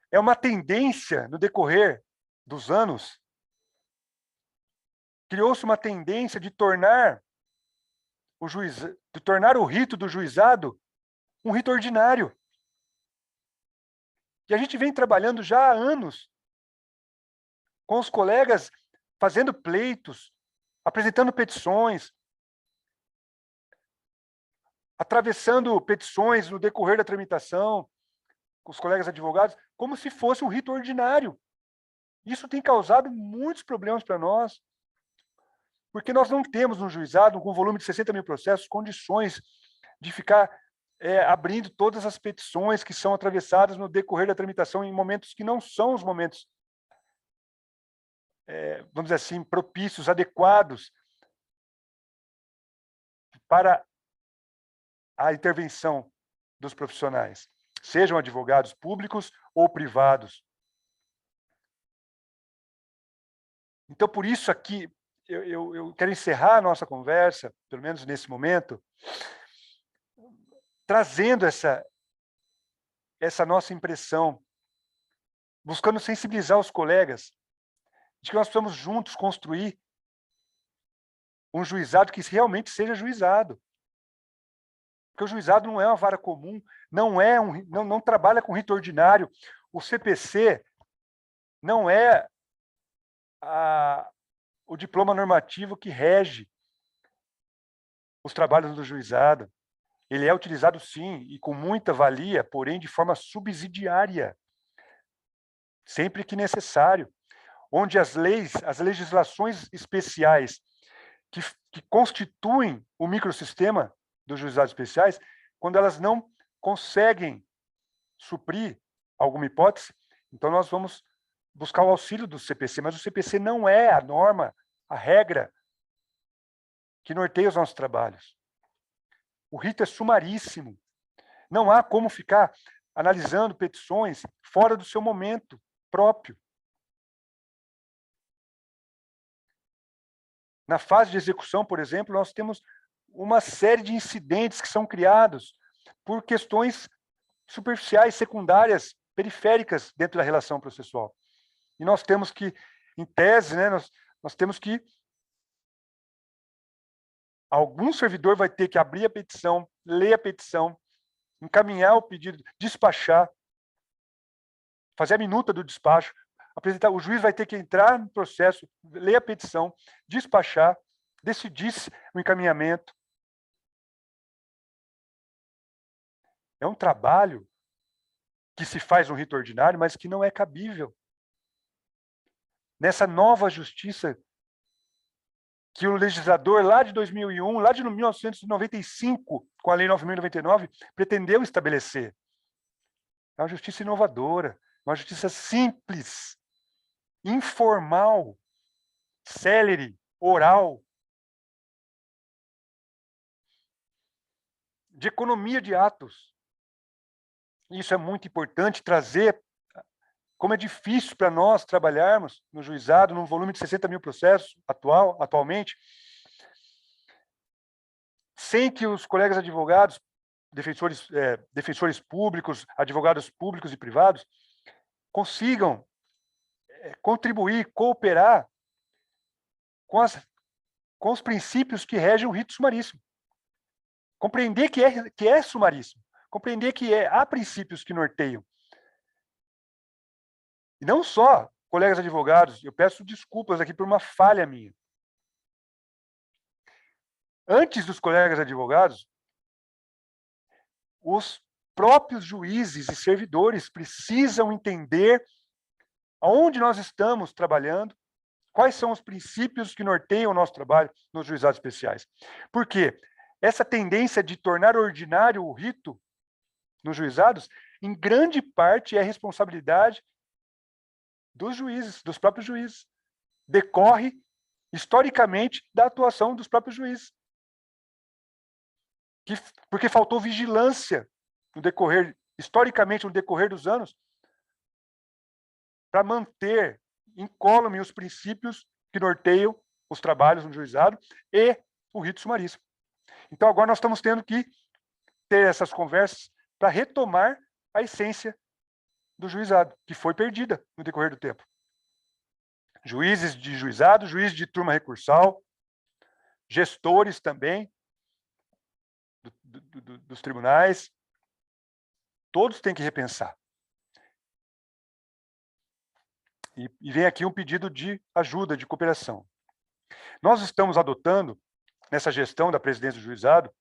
é uma tendência no decorrer dos anos, criou-se uma tendência de tornar o rito do juizado um rito ordinário. E a gente vem trabalhando já há anos com os colegas, fazendo pleitos, apresentando petições, atravessando petições no decorrer da tramitação, com os colegas advogados, como se fosse um rito ordinário. Isso tem causado muitos problemas para nós, porque nós não temos no juizado, com volume de 60 mil processos, condições de ficar abrindo todas as petições que são atravessadas no decorrer da tramitação em momentos que não são os momentos, vamos dizer assim, propícios, adequados para a intervenção dos profissionais, sejam advogados públicos ou privados. Então, por isso aqui, eu quero encerrar a nossa conversa, pelo menos nesse momento, trazendo essa nossa impressão, buscando sensibilizar os colegas de que nós precisamos juntos construir um juizado que realmente seja juizado. Porque o juizado não é uma vara comum, não trabalha com rito ordinário. O CPC não é o diploma normativo que rege os trabalhos do juizado. Ele é utilizado, sim, e com muita valia, porém de forma subsidiária, sempre que necessário, onde as legislações especiais que constituem o microsistema dos juizados especiais, quando elas não conseguem suprir alguma hipótese, então nós vamos buscar o auxílio do CPC, mas o CPC não é a norma, a regra que norteia os nossos trabalhos. O rito é sumaríssimo. Não há como ficar analisando petições fora do seu momento próprio. Na fase de execução, por exemplo, nós temos uma série de incidentes que são criados por questões superficiais, secundárias, periféricas dentro da relação processual. E nós temos que, em tese, né, nós temos que algum servidor vai ter que abrir a petição, ler a petição, encaminhar o pedido, despachar, fazer a minuta do despacho, apresentar, o juiz vai ter que entrar no processo, ler a petição, despachar, decidir o encaminhamento. É um trabalho que se faz no rito ordinário, mas que não é cabível. Nessa nova justiça que o legislador lá de 2001, lá de 1995, com a Lei 9.099, pretendeu estabelecer. É uma justiça inovadora, uma justiça simples, informal, célere, oral, de economia de atos. Isso é muito importante trazer, como é difícil para nós trabalharmos no juizado, num volume de 60 mil processos atualmente, sem que os colegas advogados, defensores públicos, advogados públicos e privados, consigam contribuir, cooperar com os princípios que regem o rito sumaríssimo. Compreender que é sumaríssimo. Compreender que há princípios que norteiam. E não só, colegas advogados, eu peço desculpas aqui por uma falha minha. Antes dos colegas advogados, os próprios juízes e servidores precisam entender aonde nós estamos trabalhando, quais são os princípios que norteiam o nosso trabalho nos juizados especiais. Por quê? Essa tendência de tornar ordinário o rito nos juizados, em grande parte é responsabilidade dos juízes, dos próprios juízes. Decorre, historicamente, da atuação dos próprios juízes. Porque faltou vigilância historicamente, no decorrer dos anos, para manter incólume os princípios que norteiam os trabalhos no juizado e o rito sumaríssimo. Então, agora nós estamos tendo que ter essas conversas para retomar a essência do juizado, que foi perdida no decorrer do tempo. Juízes de juizado, juízes de turma recursal, gestores também dos tribunais, todos têm que repensar. E vem aqui um pedido de ajuda, de cooperação. Nós estamos adotando, nessa gestão da presidência do juizado,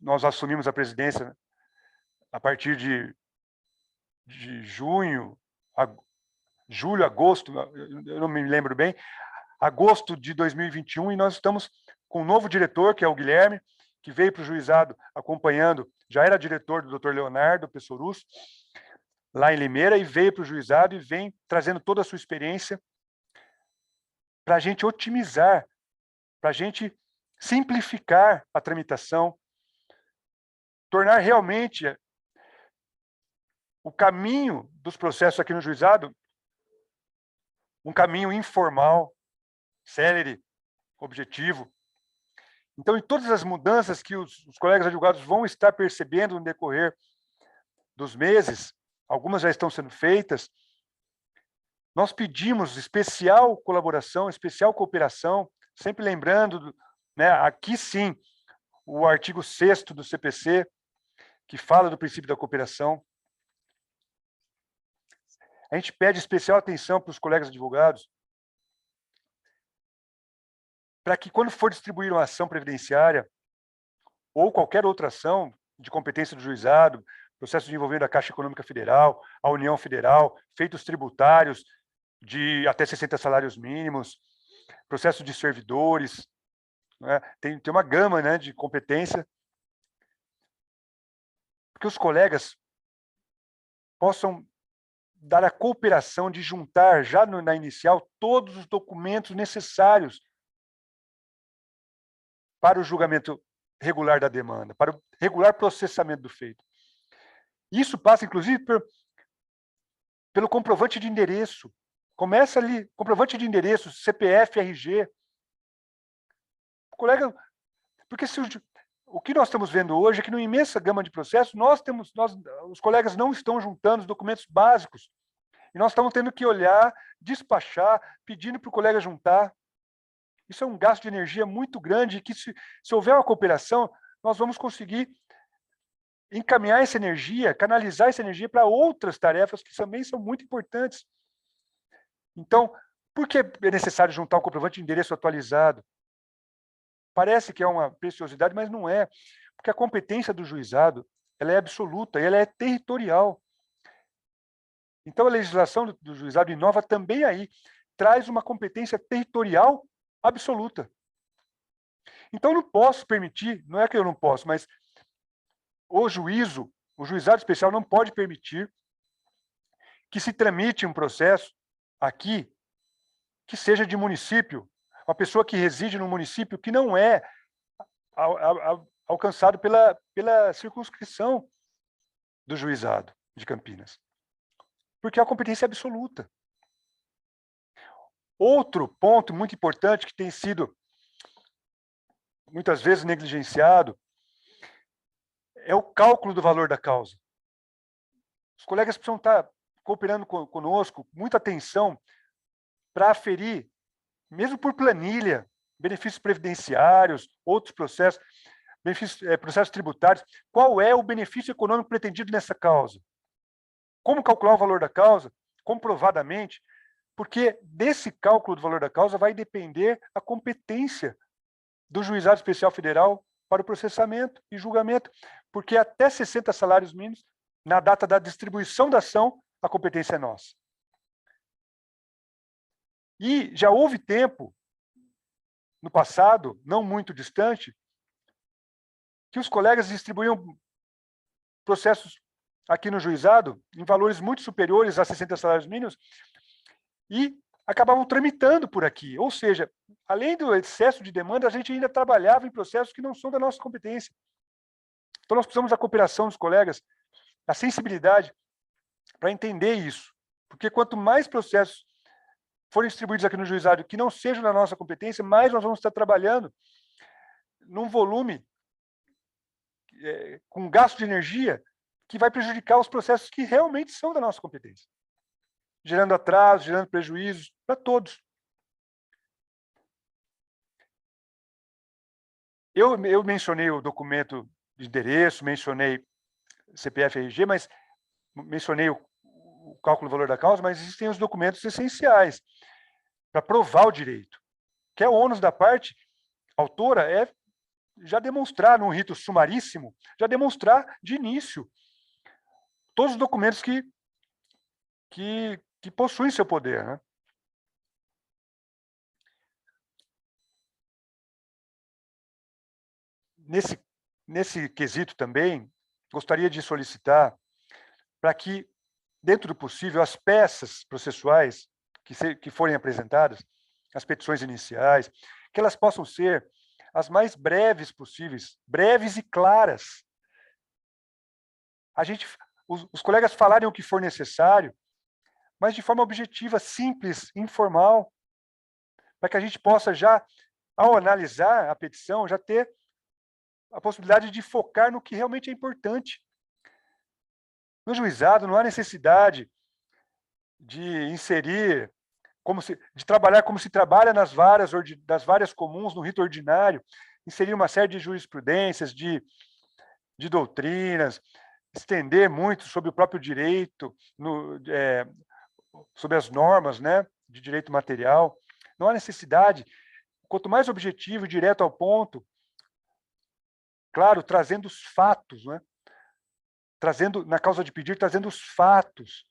nós assumimos a presidência a partir de julho, agosto, eu não me lembro bem, agosto de 2021, e nós estamos com um novo diretor, que é o Guilherme, que veio para o juizado acompanhando, já era diretor do Dr. Leonardo Pessorus, lá em Limeira, e veio para o juizado e vem trazendo toda a sua experiência para a gente otimizar, para a gente simplificar a tramitação, tornar realmente o caminho dos processos aqui no juizado um caminho informal, célere, objetivo. Então, em todas as mudanças que os colegas advogados vão estar percebendo no decorrer dos meses, algumas já estão sendo feitas, nós pedimos especial colaboração, especial cooperação, sempre lembrando, né, aqui sim, o artigo 6º do CPC, que fala do princípio da cooperação. A gente pede especial atenção para os colegas advogados, para que quando for distribuir uma ação previdenciária, ou qualquer outra ação de competência do juizado, processo envolvendo a Caixa Econômica Federal, a União Federal, feitos tributários de até 60 salários mínimos, processo de servidores, né? Tem uma gama, né, de competência, porque os colegas possam dar a cooperação de juntar, já na inicial, todos os documentos necessários para o julgamento regular da demanda, para o regular processamento do feito. Isso passa, inclusive, pelo comprovante de endereço. Começa ali, comprovante de endereço, CPF, RG. O colega, porque o que nós estamos vendo hoje é que, numa imensa gama de processos, os colegas não estão juntando os documentos básicos. E nós estamos tendo que olhar, despachar, pedindo para o colega juntar. Isso é um gasto de energia muito grande, que se houver uma cooperação, nós vamos conseguir encaminhar essa energia, canalizar essa energia para outras tarefas que também são muito importantes. Então, por que é necessário juntar um comprovante de endereço atualizado? Parece que é uma preciosidade, mas não é, porque a competência do juizado, ela é absoluta, ela é territorial. Então, a legislação do juizado inova também aí, traz uma competência territorial absoluta. Então, eu não posso permitir, não é que eu não posso, mas o juizado especial não pode permitir que se tramite um processo aqui que seja de município, uma pessoa que reside no município que não é alcançado pela circunscrição do juizado de Campinas, porque a competência é absoluta. Outro ponto muito importante que tem sido muitas vezes negligenciado é o cálculo do valor da causa. Os colegas precisam estar cooperando conosco, muita atenção, para aferir, mesmo por planilha, benefícios previdenciários, outros processos, processos tributários, qual é o benefício econômico pretendido nessa causa. Como calcular o valor da causa? Comprovadamente, porque desse cálculo do valor da causa vai depender a competência do Juizado Especial Federal para o processamento e julgamento, porque até 60 salários mínimos, na data da distribuição da ação, a competência é nossa. E já houve tempo, no passado, não muito distante, que os colegas distribuíam processos aqui no juizado em valores muito superiores a 60 salários mínimos e acabavam tramitando por aqui. Ou seja, além do excesso de demanda, a gente ainda trabalhava em processos que não são da nossa competência. Então, nós precisamos da cooperação dos colegas, da sensibilidade para entender isso. Porque quanto mais processos forem distribuídos aqui no juizado que não sejam da nossa competência, mais nós vamos estar trabalhando num volume com gasto de energia que vai prejudicar os processos que realmente são da nossa competência, gerando atrasos, gerando prejuízos para todos. Eu mencionei o documento de endereço, mencionei CPF, RG, mas mencionei o cálculo do valor da causa, mas existem os documentos essenciais para provar o direito, que é o ônus da parte autora, é já demonstrar, num rito sumaríssimo, já demonstrar de início todos os documentos que possuem seu poder, né? Nesse quesito também, gostaria de solicitar para que, dentro do possível, as peças processuais que forem apresentadas, as petições iniciais, que elas possam ser as mais breves possíveis, breves e claras. Os colegas falarem o que for necessário, mas de forma objetiva, simples, informal, para que a gente possa já, ao analisar a petição, já ter a possibilidade de focar no que realmente é importante. No juizado não há necessidade de inserir, de trabalhar como se trabalha nas várias comuns, no rito ordinário, inserir uma série de jurisprudências, de doutrinas, estender muito sobre o próprio direito, sobre as normas, né, de direito material. Não há necessidade. Quanto mais objetivo, direto ao ponto, claro, trazendo os fatos, né? Trazendo, na causa de pedir, trazendo os fatos.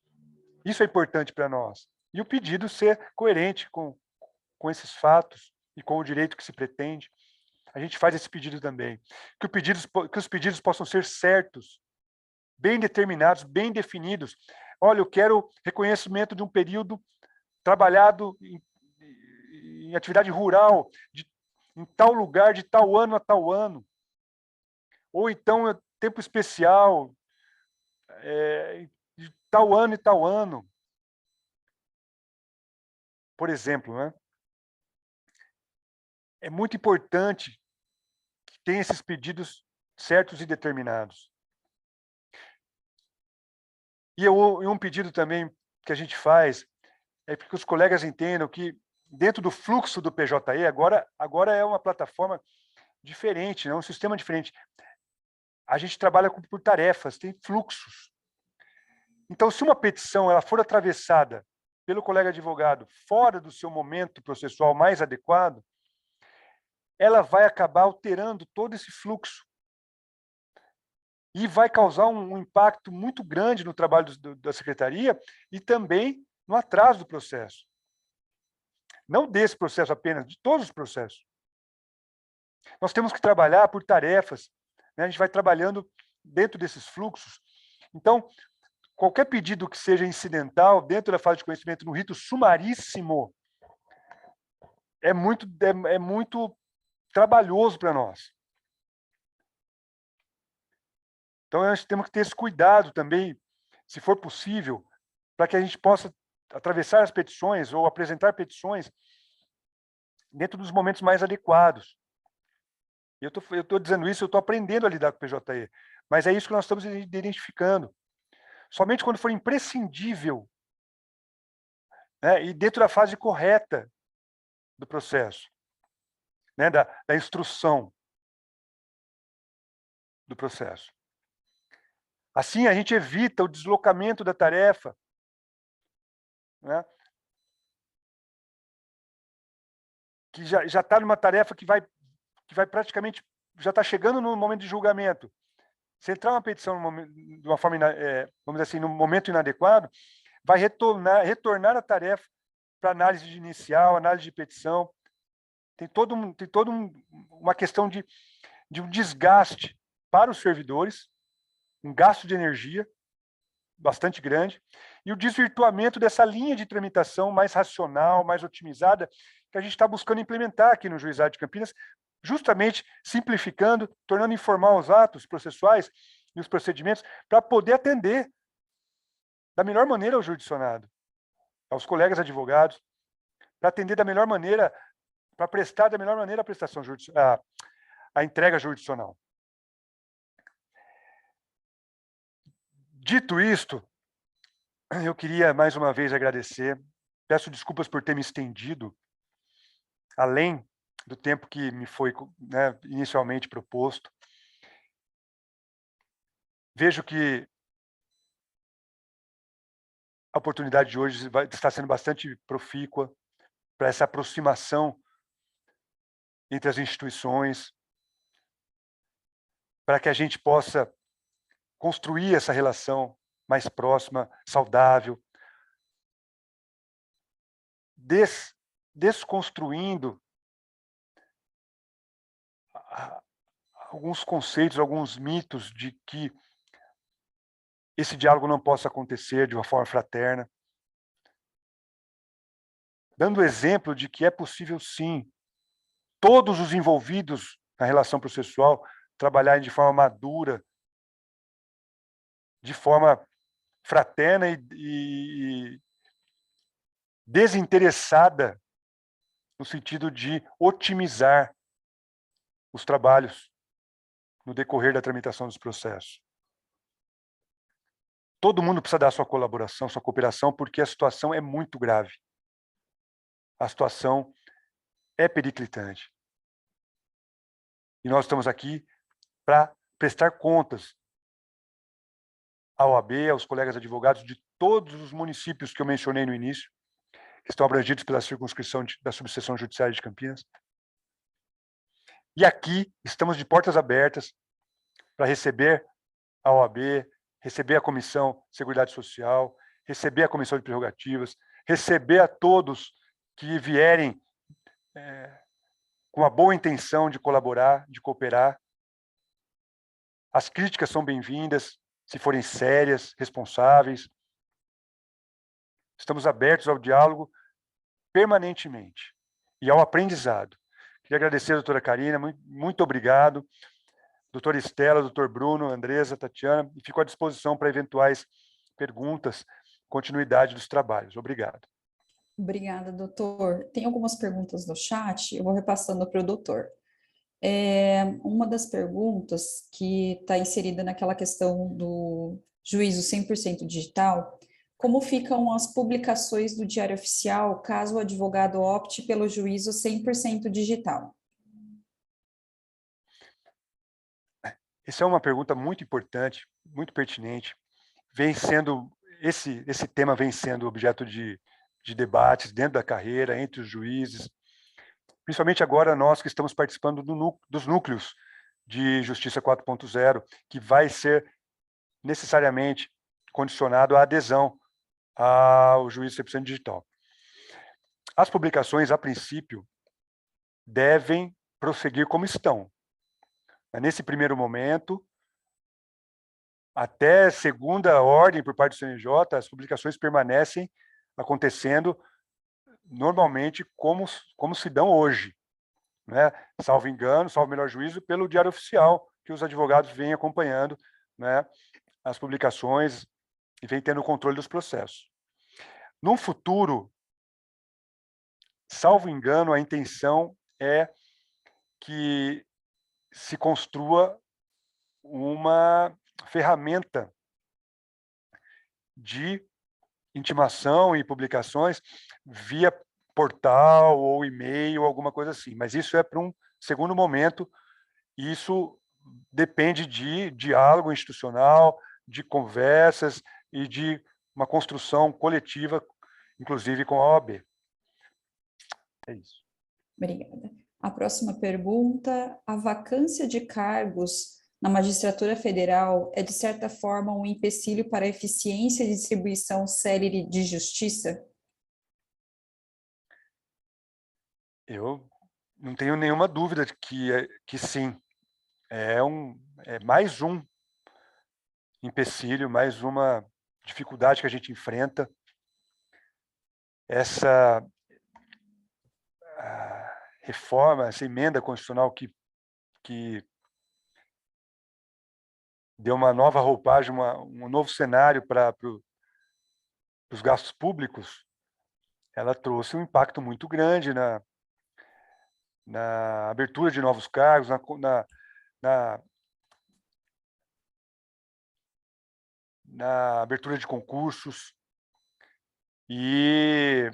Isso é importante para nós. E o pedido ser coerente com esses fatos e com o direito que se pretende. A gente faz esse pedido também. Que os pedidos possam ser certos, bem determinados, bem definidos. Olha, eu quero reconhecimento de um período trabalhado em atividade rural, em tal lugar, de tal ano a tal ano. Ou então, tempo especial, de tal ano e tal ano. Por exemplo, né? É muito importante que tenha esses pedidos certos e determinados. E um pedido também que a gente faz é porque os colegas entendam que dentro do fluxo do PJE, agora é uma plataforma diferente, é um sistema diferente. A gente trabalha por tarefas, tem fluxos. Então, se uma petição ela for atravessada pelo colega advogado fora do seu momento processual mais adequado, ela vai acabar alterando todo esse fluxo e vai causar um impacto muito grande no trabalho da secretaria e também no atraso do processo. Não desse processo apenas, de todos os processos. Nós temos que trabalhar por tarefas, né? A gente vai trabalhando dentro desses fluxos. Então, qualquer pedido que seja incidental, dentro da fase de conhecimento, no rito sumaríssimo, é muito trabalhoso para nós. Então, nós temos que ter esse cuidado também, se for possível, para que a gente possa atravessar as petições ou apresentar petições dentro dos momentos mais adequados. Eu estou dizendo isso, eu estou aprendendo a lidar com o PJE, mas é isso que nós estamos identificando. Somente quando for imprescindível, né, e dentro da fase correta do processo, né, da instrução do processo. Assim, a gente evita o deslocamento da tarefa, né, que já está numa tarefa que vai praticamente, já está chegando no momento de julgamento. Se entrar uma petição de uma forma, vamos dizer assim, no momento inadequado, vai retornar a tarefa para análise inicial, análise de petição. Tem toda uma questão de um desgaste para os servidores, um gasto de energia bastante grande, e o desvirtuamento dessa linha de tramitação mais racional, mais otimizada, que a gente está buscando implementar aqui no Juizado de Campinas, justamente simplificando, tornando informal os atos processuais e os procedimentos, para poder atender da melhor maneira ao jurisdicionado, aos colegas advogados, para atender da melhor maneira, para prestar da melhor maneira a prestação a entrega jurisdicional. Dito isto, eu queria mais uma vez agradecer, peço desculpas por ter me estendido além do tempo que me foi, né, inicialmente proposto. Vejo que a oportunidade de hoje está sendo bastante profícua para essa aproximação entre as instituições, para que a gente possa construir essa relação mais próxima, saudável, desconstruindo alguns conceitos, alguns mitos de que esse diálogo não possa acontecer de uma forma fraterna, dando exemplo de que é possível, sim, todos os envolvidos na relação processual trabalharem de forma madura, de forma fraterna e desinteressada, no sentido de otimizar os trabalhos no decorrer da tramitação dos processos. Todo mundo precisa dar sua colaboração, sua cooperação, porque a situação é muito grave. A situação é periclitante. E nós estamos aqui para prestar contas à OAB, aos colegas advogados de todos os municípios que eu mencionei no início, que estão abrangidos pela circunscrição da subseção judiciária de Campinas. E aqui estamos de portas abertas para receber a OAB, receber a Comissão de Seguridade Social, receber a Comissão de Prerrogativas, receber a todos que vierem com a boa intenção de colaborar, de cooperar. As críticas são bem-vindas, se forem sérias, responsáveis. Estamos abertos ao diálogo permanentemente e ao aprendizado. Queria agradecer a doutora Karina, muito obrigado. Doutora Estela, doutor Bruno, Andresa, Tatiana, e fico à disposição para eventuais perguntas, continuidade dos trabalhos. Obrigado. Obrigada, doutor. Tem algumas perguntas no chat, eu vou repassando para o doutor. Uma das perguntas que está inserida naquela questão do juízo 100% digital, como ficam as publicações do Diário Oficial caso o advogado opte pelo juízo 100% digital? Essa é uma pergunta muito importante, muito pertinente. Esse tema vem sendo objeto de debates dentro da carreira, entre os juízes, principalmente agora nós que estamos participando dos núcleos de Justiça 4.0, que vai ser necessariamente condicionado à adesão ao juízo 100% digital. As publicações, a princípio, devem prosseguir como estão. Nesse primeiro momento, até segunda ordem por parte do CNJ, as publicações permanecem acontecendo normalmente como se dão hoje, né? Salvo engano, salvo melhor juízo, pelo Diário Oficial, que os advogados vêm acompanhando, né, as publicações e vêm tendo o controle dos processos. No futuro, salvo engano, a intenção é que se construa uma ferramenta de intimação e publicações via portal ou e-mail, alguma coisa assim. Mas isso é para um segundo momento. Isso depende de diálogo institucional, de conversas e de uma construção coletiva, inclusive com a OAB. É isso. Obrigada. A próxima pergunta: a vacância de cargos na magistratura federal é, de certa forma, um empecilho para a eficiência de distribuição célere de justiça? Eu não tenho nenhuma dúvida de que sim. É mais um empecilho, mais uma dificuldade que a gente enfrenta. Essa reforma, essa emenda constitucional que deu uma nova roupagem, um novo cenário para os gastos públicos, ela trouxe um impacto muito grande na abertura de novos cargos, na abertura de concursos, e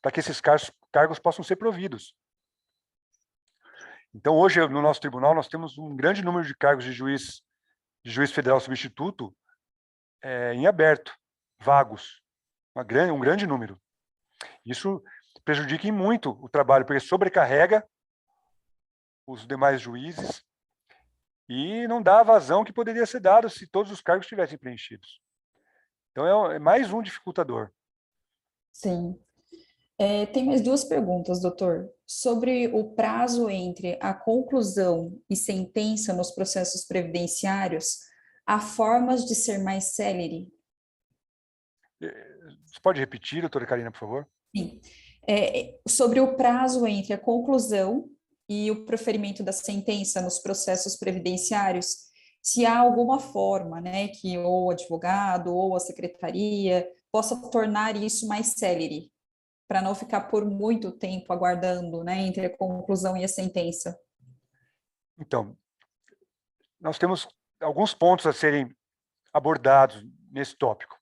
para que esses cargos possam ser providos. Então, hoje, no nosso tribunal, nós temos um grande número de cargos de juiz federal substituto em aberto, vagos. um grande número. Isso prejudica em muito o trabalho, porque sobrecarrega os demais juízes e não dá a vazão que poderia ser dado se todos os cargos estivessem preenchidos. Então, é mais um dificultador. Sim. Tem mais duas perguntas, doutor. Sobre o prazo entre a conclusão e sentença nos processos previdenciários, há formas de ser mais célere? Você pode repetir, doutora Karina, por favor? Sim. Sobre o prazo entre a conclusão e o proferimento da sentença nos processos previdenciários, se há alguma forma, né, que ou o advogado ou a secretaria possa tornar isso mais célere, para não ficar por muito tempo aguardando, né, entre a conclusão e a sentença. Então, nós temos alguns pontos a serem abordados nesse tópico.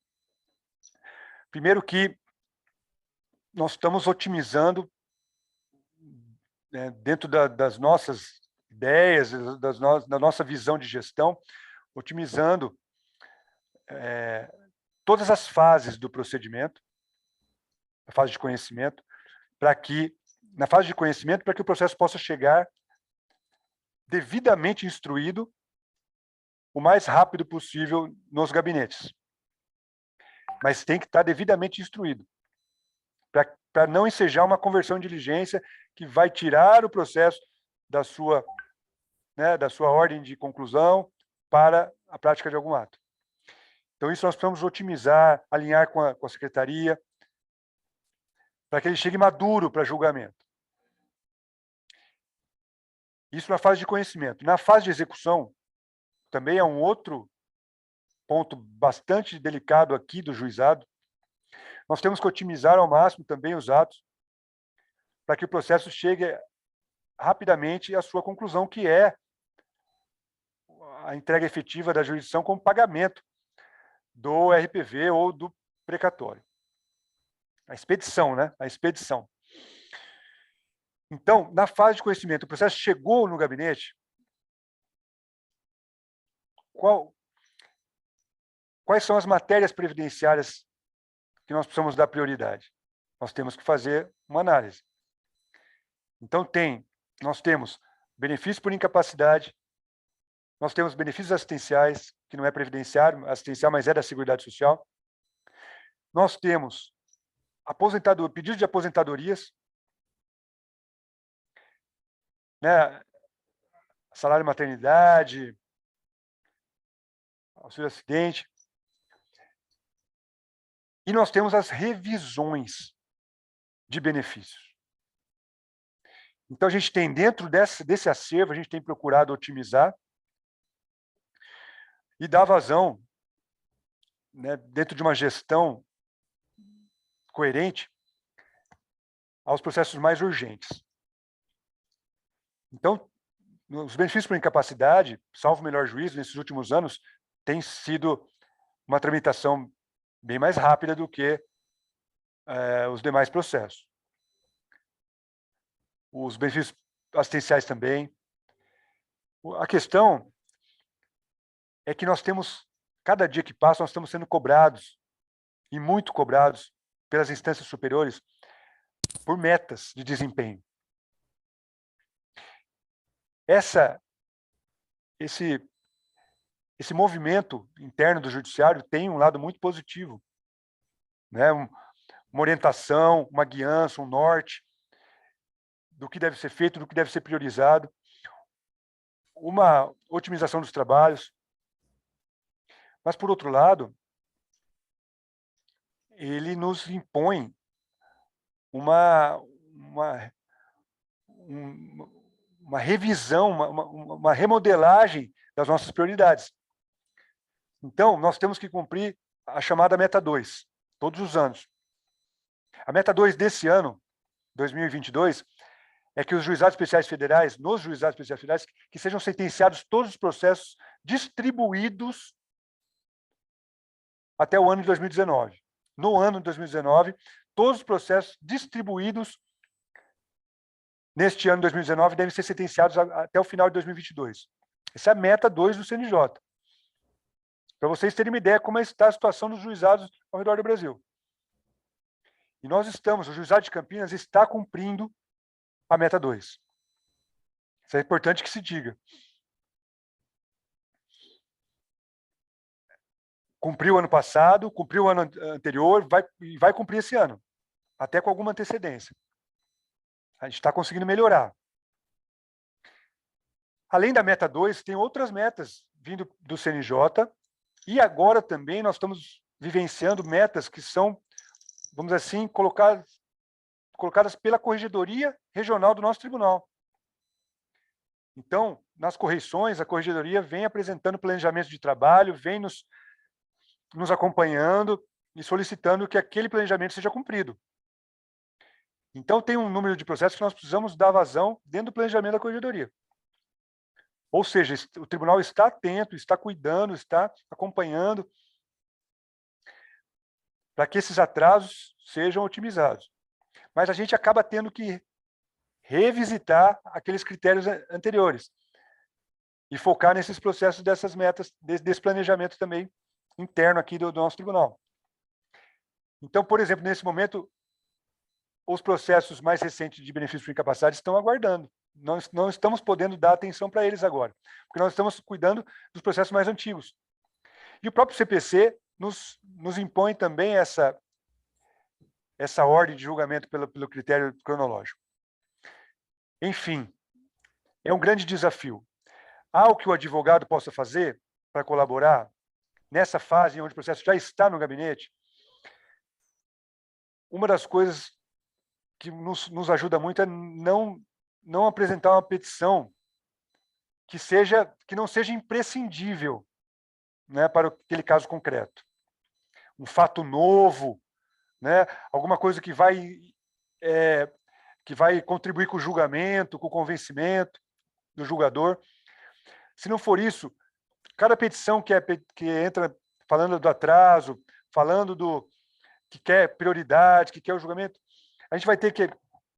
Primeiro que nós estamos otimizando, né, dentro das nossas ideias, da nossa visão de gestão, otimizando todas as fases do procedimento, a fase de conhecimento, na fase de conhecimento, para que o processo possa chegar devidamente instruído o mais rápido possível nos gabinetes. Mas tem que estar devidamente instruído, para não ensejar uma conversão em diligência que vai tirar o processo da sua ordem de conclusão para a prática de algum ato. Então, isso nós precisamos otimizar, alinhar com a secretaria, para que ele chegue maduro para julgamento. Isso na fase de conhecimento. Na fase de execução, também é um outro ponto bastante delicado aqui do juizado. Nós temos que otimizar ao máximo também os atos, para que o processo chegue rapidamente à sua conclusão, que é a entrega efetiva da jurisdição como pagamento do RPV ou do precatório. A expedição, né? A expedição. Então, na fase de conhecimento, o processo chegou no gabinete, quais são as matérias previdenciárias que nós precisamos dar prioridade? Nós temos que fazer uma análise. Então, nós temos benefício por incapacidade, nós temos benefícios assistenciais, que não é previdenciário, assistencial, mas é da Seguridade Social. Nós temos pedido de aposentadorias, né, salário maternidade, auxílio acidente. E nós temos as revisões de benefícios. Então, a gente tem, dentro desse acervo, a gente tem procurado otimizar e dar vazão, né, dentro de uma gestão coerente, aos processos mais urgentes. Então, os benefícios por incapacidade, salvo o melhor juízo, nesses últimos anos, tem sido uma tramitação bem mais rápida do que os demais processos. Os benefícios assistenciais também. A questão é que nós temos, cada dia que passa, nós estamos sendo cobrados, e muito cobrados, pelas instâncias superiores, por metas de desempenho. Esse movimento interno do judiciário tem um lado muito positivo, né? Uma orientação, uma guiança, um norte do que deve ser feito, do que deve ser priorizado, uma otimização dos trabalhos. Mas, por outro lado, ele nos impõe uma revisão, uma remodelagem das nossas prioridades. Então, nós temos que cumprir a chamada meta 2, todos os anos. A meta 2 desse ano, 2022, é que os juizados especiais federais, nos juizados especiais federais, que sejam sentenciados todos os processos distribuídos até o ano de 2019. No ano de 2019, todos os processos distribuídos neste ano de 2019 devem ser sentenciados até o final de 2022. Essa é a meta 2 do CNJ. Para vocês terem uma ideia como está a situação dos juizados ao redor do Brasil. E nós estamos, o Juizado de Campinas está cumprindo a meta 2. Isso é importante que se diga. Cumpriu ano passado, cumpriu o ano anterior, vai cumprir esse ano, até com alguma antecedência. A gente está conseguindo melhorar. Além da meta 2, tem outras metas vindo do CNJ, e agora também nós estamos vivenciando metas que são, vamos dizer assim, colocadas pela Corregedoria Regional do nosso tribunal. Então, nas correições, a Corregedoria vem apresentando planejamento de trabalho, vem nos acompanhando e solicitando que aquele planejamento seja cumprido. Então, tem um número de processos que nós precisamos dar vazão dentro do planejamento da Corregedoria. Ou seja, o tribunal está atento, está cuidando, está acompanhando para que esses atrasos sejam otimizados. Mas a gente acaba tendo que revisitar aqueles critérios anteriores e focar nesses processos dessas metas, desse planejamento também interno aqui do nosso tribunal. Então, por exemplo, nesse momento, os processos mais recentes de benefício por incapacidade estão aguardando. Nós não estamos podendo dar atenção para eles agora, porque nós estamos cuidando dos processos mais antigos. E o próprio CPC nos impõe também essa ordem de julgamento pelo critério cronológico. Enfim, é um grande desafio. Há o que o advogado possa fazer para colaborar nessa fase onde o processo já está no gabinete? Uma das coisas que nos ajuda muito é não apresentar uma petição que não seja imprescindível, né, para aquele caso concreto. Um fato novo, né, alguma coisa que vai contribuir com o julgamento, com o convencimento do julgador. Se não for isso, cada petição que entra falando do atraso, falando que quer prioridade, que quer o julgamento, a gente vai ter que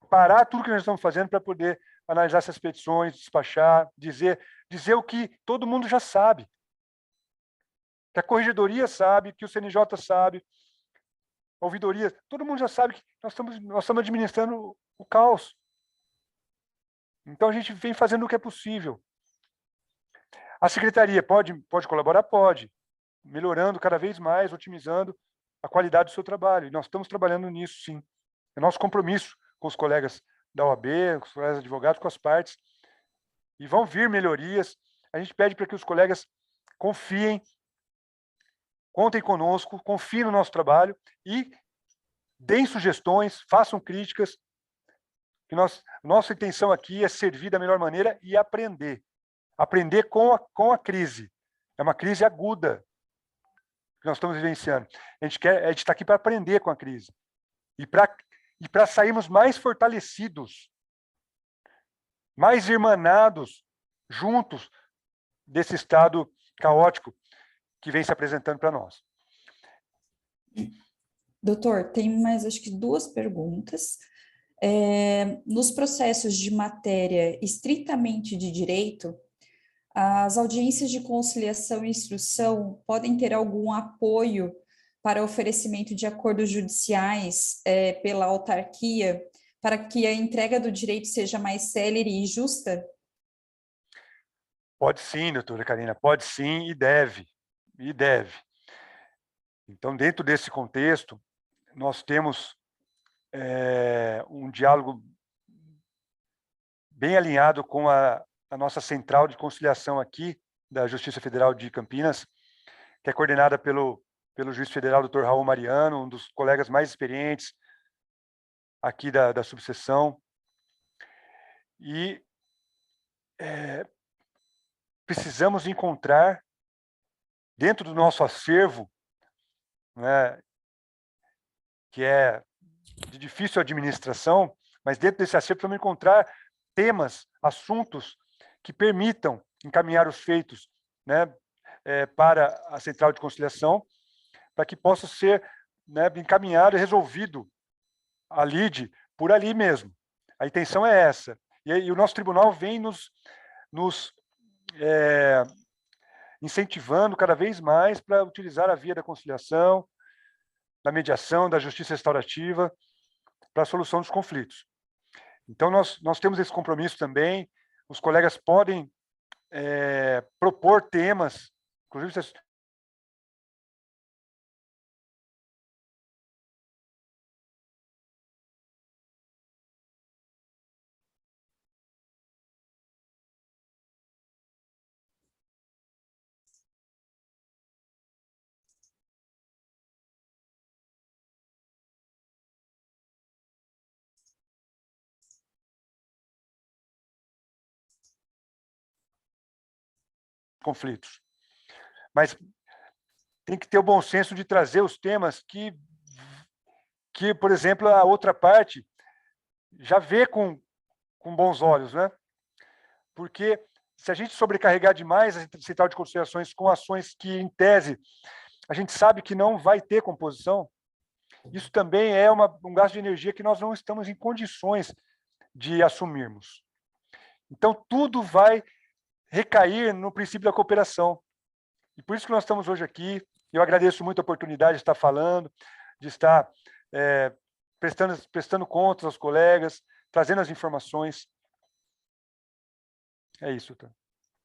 parar tudo que nós estamos fazendo para poder analisar essas petições, despachar, dizer o que todo mundo já sabe. Que a Corregedoria sabe, que o CNJ sabe, a ouvidoria, todo mundo já sabe que nós estamos administrando o caos. Então a gente vem fazendo o que é possível. A secretaria pode colaborar? Pode, melhorando cada vez mais, otimizando a qualidade do seu trabalho. E nós estamos trabalhando nisso, sim. É nosso compromisso com os colegas da OAB, com os colegas advogados, com as partes. E vão vir melhorias. A gente pede para que os colegas confiem, contem conosco, confiem no nosso trabalho e deem sugestões, façam críticas. Que nossa intenção aqui é servir da melhor maneira e aprender. Aprender com a crise. É uma crise aguda que nós estamos vivenciando. A gente está aqui para aprender com a crise. E para sairmos mais fortalecidos, mais irmanados, juntos, desse estado caótico que vem se apresentando para nós. Doutor, tem mais, acho que 2 perguntas. Nos processos de matéria estritamente de direito, as audiências de conciliação e instrução podem ter algum apoio para oferecimento de acordos judiciais pela autarquia, para que a entrega do direito seja mais célere e justa? Pode sim, doutora Karina, pode sim e deve. Então, dentro desse contexto, nós temos um diálogo bem alinhado com a nossa central de conciliação aqui, da Justiça Federal de Campinas, que é coordenada pelo juiz federal, Dr. Raul Mariano, um dos colegas mais experientes aqui da subseção. E precisamos encontrar, dentro do nosso acervo, né, que é de difícil administração, mas dentro desse acervo precisamos encontrar temas, assuntos que permitam encaminhar os feitos, né, para a central de conciliação, para que possa ser, né, encaminhado e resolvido a lide por ali mesmo. A intenção é essa. E o nosso tribunal vem nos incentivando cada vez mais para utilizar a via da conciliação, da mediação, da justiça restaurativa, para a solução dos conflitos. Então, nós temos esse compromisso também, os colegas podem propor temas, inclusive vocês conflitos. Mas tem que ter o bom senso de trazer os temas que por exemplo, a outra parte já vê com bons olhos, né? Porque se a gente sobrecarregar demais a central de conciliações com ações que, em tese, a gente sabe que não vai ter composição, isso também é um gasto de energia que nós não estamos em condições de assumirmos. Então, tudo vai recair no princípio da cooperação. E por isso que nós estamos hoje aqui. Eu agradeço muito a oportunidade de estar falando, de estar prestando contas aos colegas, trazendo as informações. É isso, tá?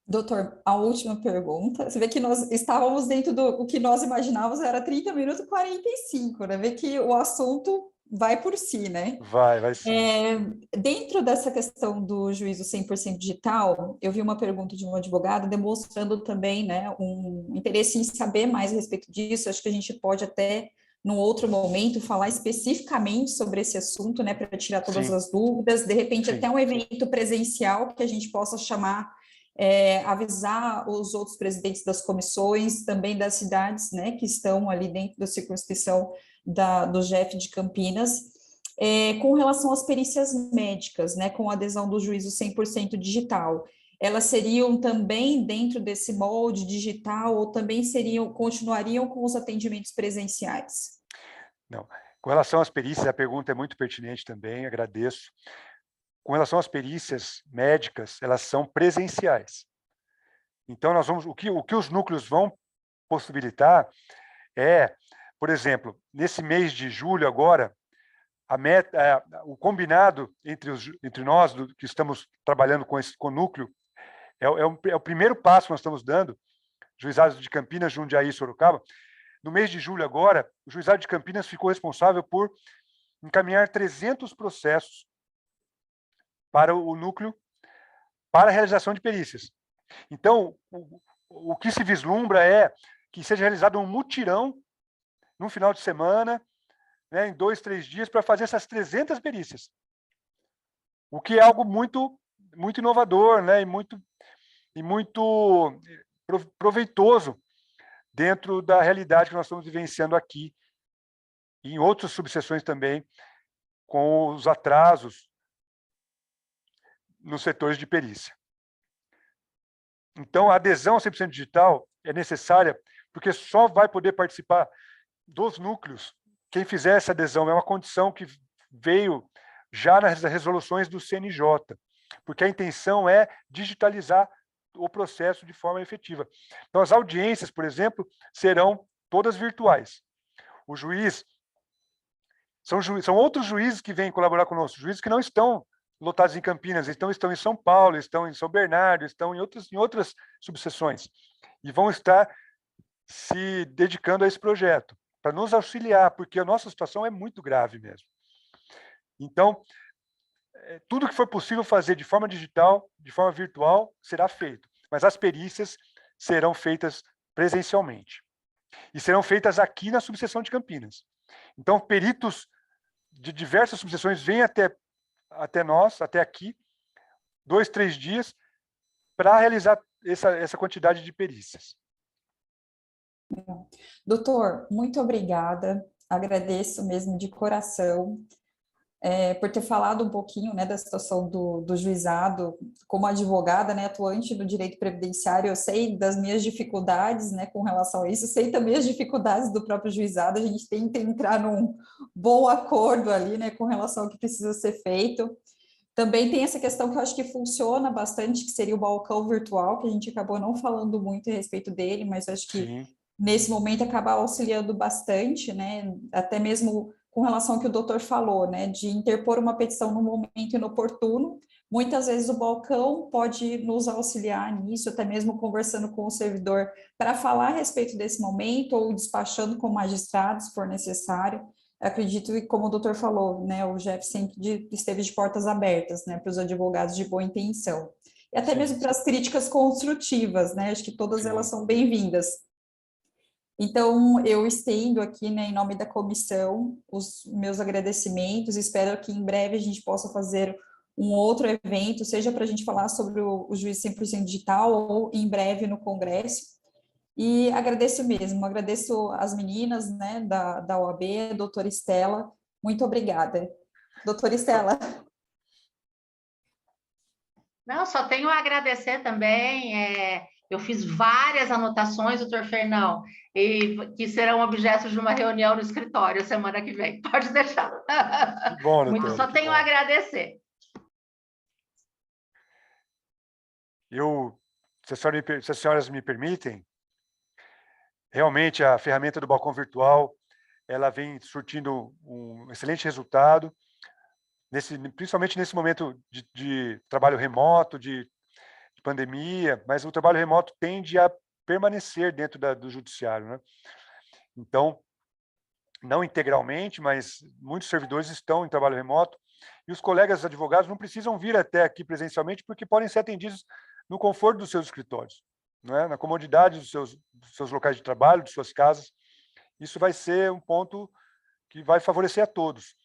Doutor, a última pergunta. Você vê que nós estávamos dentro do que nós imaginávamos, era 30 minutos e 45, né? Vê que o assunto vai por si, né? Vai sim. Dentro dessa questão do juízo 100% digital, eu vi uma pergunta de um advogado demonstrando também, né, um interesse em saber mais a respeito disso. Acho que a gente pode até, num outro momento, falar especificamente sobre esse assunto, né, para tirar todas as dúvidas. De repente, até um evento presencial que a gente possa chamar, avisar os outros presidentes das comissões, também das cidades, né, que estão ali dentro da circunscrição do JEF de Campinas, com relação às perícias médicas, né, com a adesão do juízo 100% digital. Elas seriam também dentro desse molde digital ou também continuariam com os atendimentos presenciais? Não. Com relação às perícias, a pergunta é muito pertinente também, agradeço. Com relação às perícias médicas, elas são presenciais. Então, o que os núcleos vão possibilitar por exemplo, nesse mês de julho agora, o combinado entre nós, que estamos trabalhando com o núcleo, é o primeiro passo que nós estamos dando, juizados de Campinas, Jundiaí e Sorocaba. No mês de julho agora, o juizado de Campinas ficou responsável por encaminhar 300 processos para o núcleo, para a realização de perícias. Então, o que se vislumbra é que seja realizado um mutirão num final de semana, né, em 2, 3 dias, para fazer essas 300 perícias. O que é algo muito, muito inovador, né, e muito proveitoso dentro da realidade que nós estamos vivenciando aqui, e em outras subseções também, com os atrasos nos setores de perícia. Então, a adesão ao 100% digital é necessária, porque só vai poder participar dos núcleos quem fizer essa adesão. É uma condição que veio já nas resoluções do CNJ, porque a intenção é digitalizar o processo de forma efetiva. Então, as audiências, por exemplo, serão todas virtuais. O juiz... São outros juízes que vêm colaborar conosco, juízes que não estão lotados em Campinas, estão em São Paulo, estão em São Bernardo, estão em outras subseções, e vão estar se dedicando a esse projeto, para nos auxiliar, porque a nossa situação é muito grave mesmo. Então, tudo que for possível fazer de forma digital, de forma virtual, será feito, mas as perícias serão feitas presencialmente, e serão feitas aqui na subseção de Campinas. Então, peritos de diversas subseções vêm até nós, até aqui, 2, 3 dias, para realizar essa quantidade de perícias. Doutor, muito obrigada, agradeço mesmo de coração por ter falado um pouquinho, né, da situação do juizado. Como advogada, né, atuante do direito previdenciário, eu sei das minhas dificuldades, né, com relação a isso, sei também as dificuldades do próprio juizado. A gente tenta entrar num bom acordo ali, né, com relação ao que precisa ser feito. Também tem essa questão que eu acho que funciona bastante, que seria o balcão virtual, que a gente acabou não falando muito a respeito dele, mas acho que nesse momento acaba auxiliando bastante, né, até mesmo com relação ao que o doutor falou, né, de interpor uma petição no momento inoportuno. Muitas vezes o balcão pode nos auxiliar nisso, até mesmo conversando com o servidor para falar a respeito desse momento ou despachando com magistrados, se for necessário. Acredito que, como o doutor falou, né, o Jeff sempre esteve de portas abertas, né, para os advogados de boa intenção. E até mesmo para as críticas construtivas, né, acho que todas elas são bem-vindas. Então, eu estendo aqui, né, em nome da comissão, os meus agradecimentos, espero que em breve a gente possa fazer um outro evento, seja para a gente falar sobre o juiz 100% digital ou em breve no Congresso. E agradeço mesmo, agradeço as meninas, né, da OAB, a doutora Estela, muito obrigada. Doutora Estela. Não, só tenho a agradecer também, eu fiz várias anotações, doutor Fernão, que serão objetos de uma reunião no escritório semana que vem, pode deixar. Que bom, doutora, Só tenho a agradecer. Se as senhoras me permitem, realmente a ferramenta do balcão virtual, ela vem surtindo um excelente resultado, principalmente nesse momento de trabalho remoto, de pandemia, mas o trabalho remoto tende a permanecer dentro do judiciário, né? Então, não integralmente, mas muitos servidores estão em trabalho remoto, e os colegas advogados não precisam vir até aqui presencialmente, porque podem ser atendidos no conforto dos seus escritórios, né? Na comodidade dos seus locais de trabalho, de suas casas. Isso vai ser um ponto que vai favorecer a todos.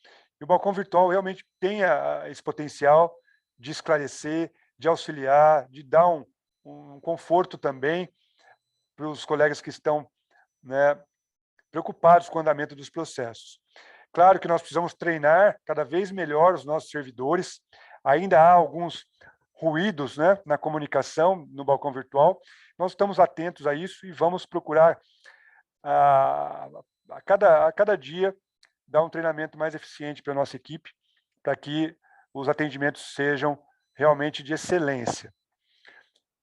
E o balcão virtual realmente tem esse potencial de esclarecer, de auxiliar, de dar um conforto também para os colegas que estão, né, preocupados com o andamento dos processos. Claro que nós precisamos treinar cada vez melhor os nossos servidores, ainda há alguns ruídos, né, na comunicação no balcão virtual, nós estamos atentos a isso e vamos procurar a cada dia dar um treinamento mais eficiente para a nossa equipe, para que os atendimentos sejam realmente de excelência.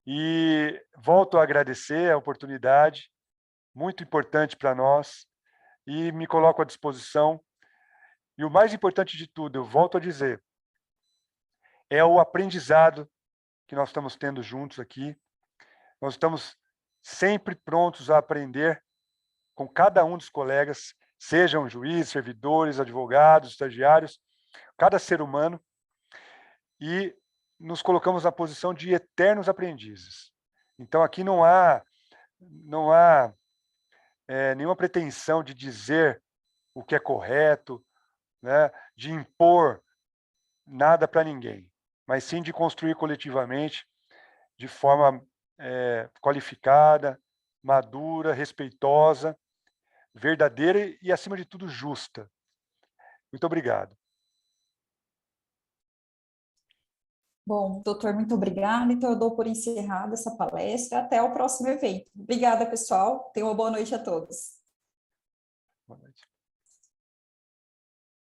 E volto a agradecer a oportunidade, muito importante para nós, e me coloco à disposição. E o mais importante de tudo, eu volto a dizer, é o aprendizado que nós estamos tendo juntos aqui. Nós estamos sempre prontos a aprender com cada um dos colegas, sejam juízes, servidores, advogados, estagiários, cada ser humano, e nos colocamos na posição de eternos aprendizes. Então, aqui não há nenhuma pretensão de dizer o que é correto, né, de impor nada para ninguém, mas sim de construir coletivamente, de forma qualificada, madura, respeitosa, verdadeira e, acima de tudo, justa. Muito obrigado. Bom, doutor, muito obrigada. Então, eu dou por encerrada essa palestra. Até o próximo evento. Obrigada, pessoal. Tenham uma boa noite a todos. Boa noite.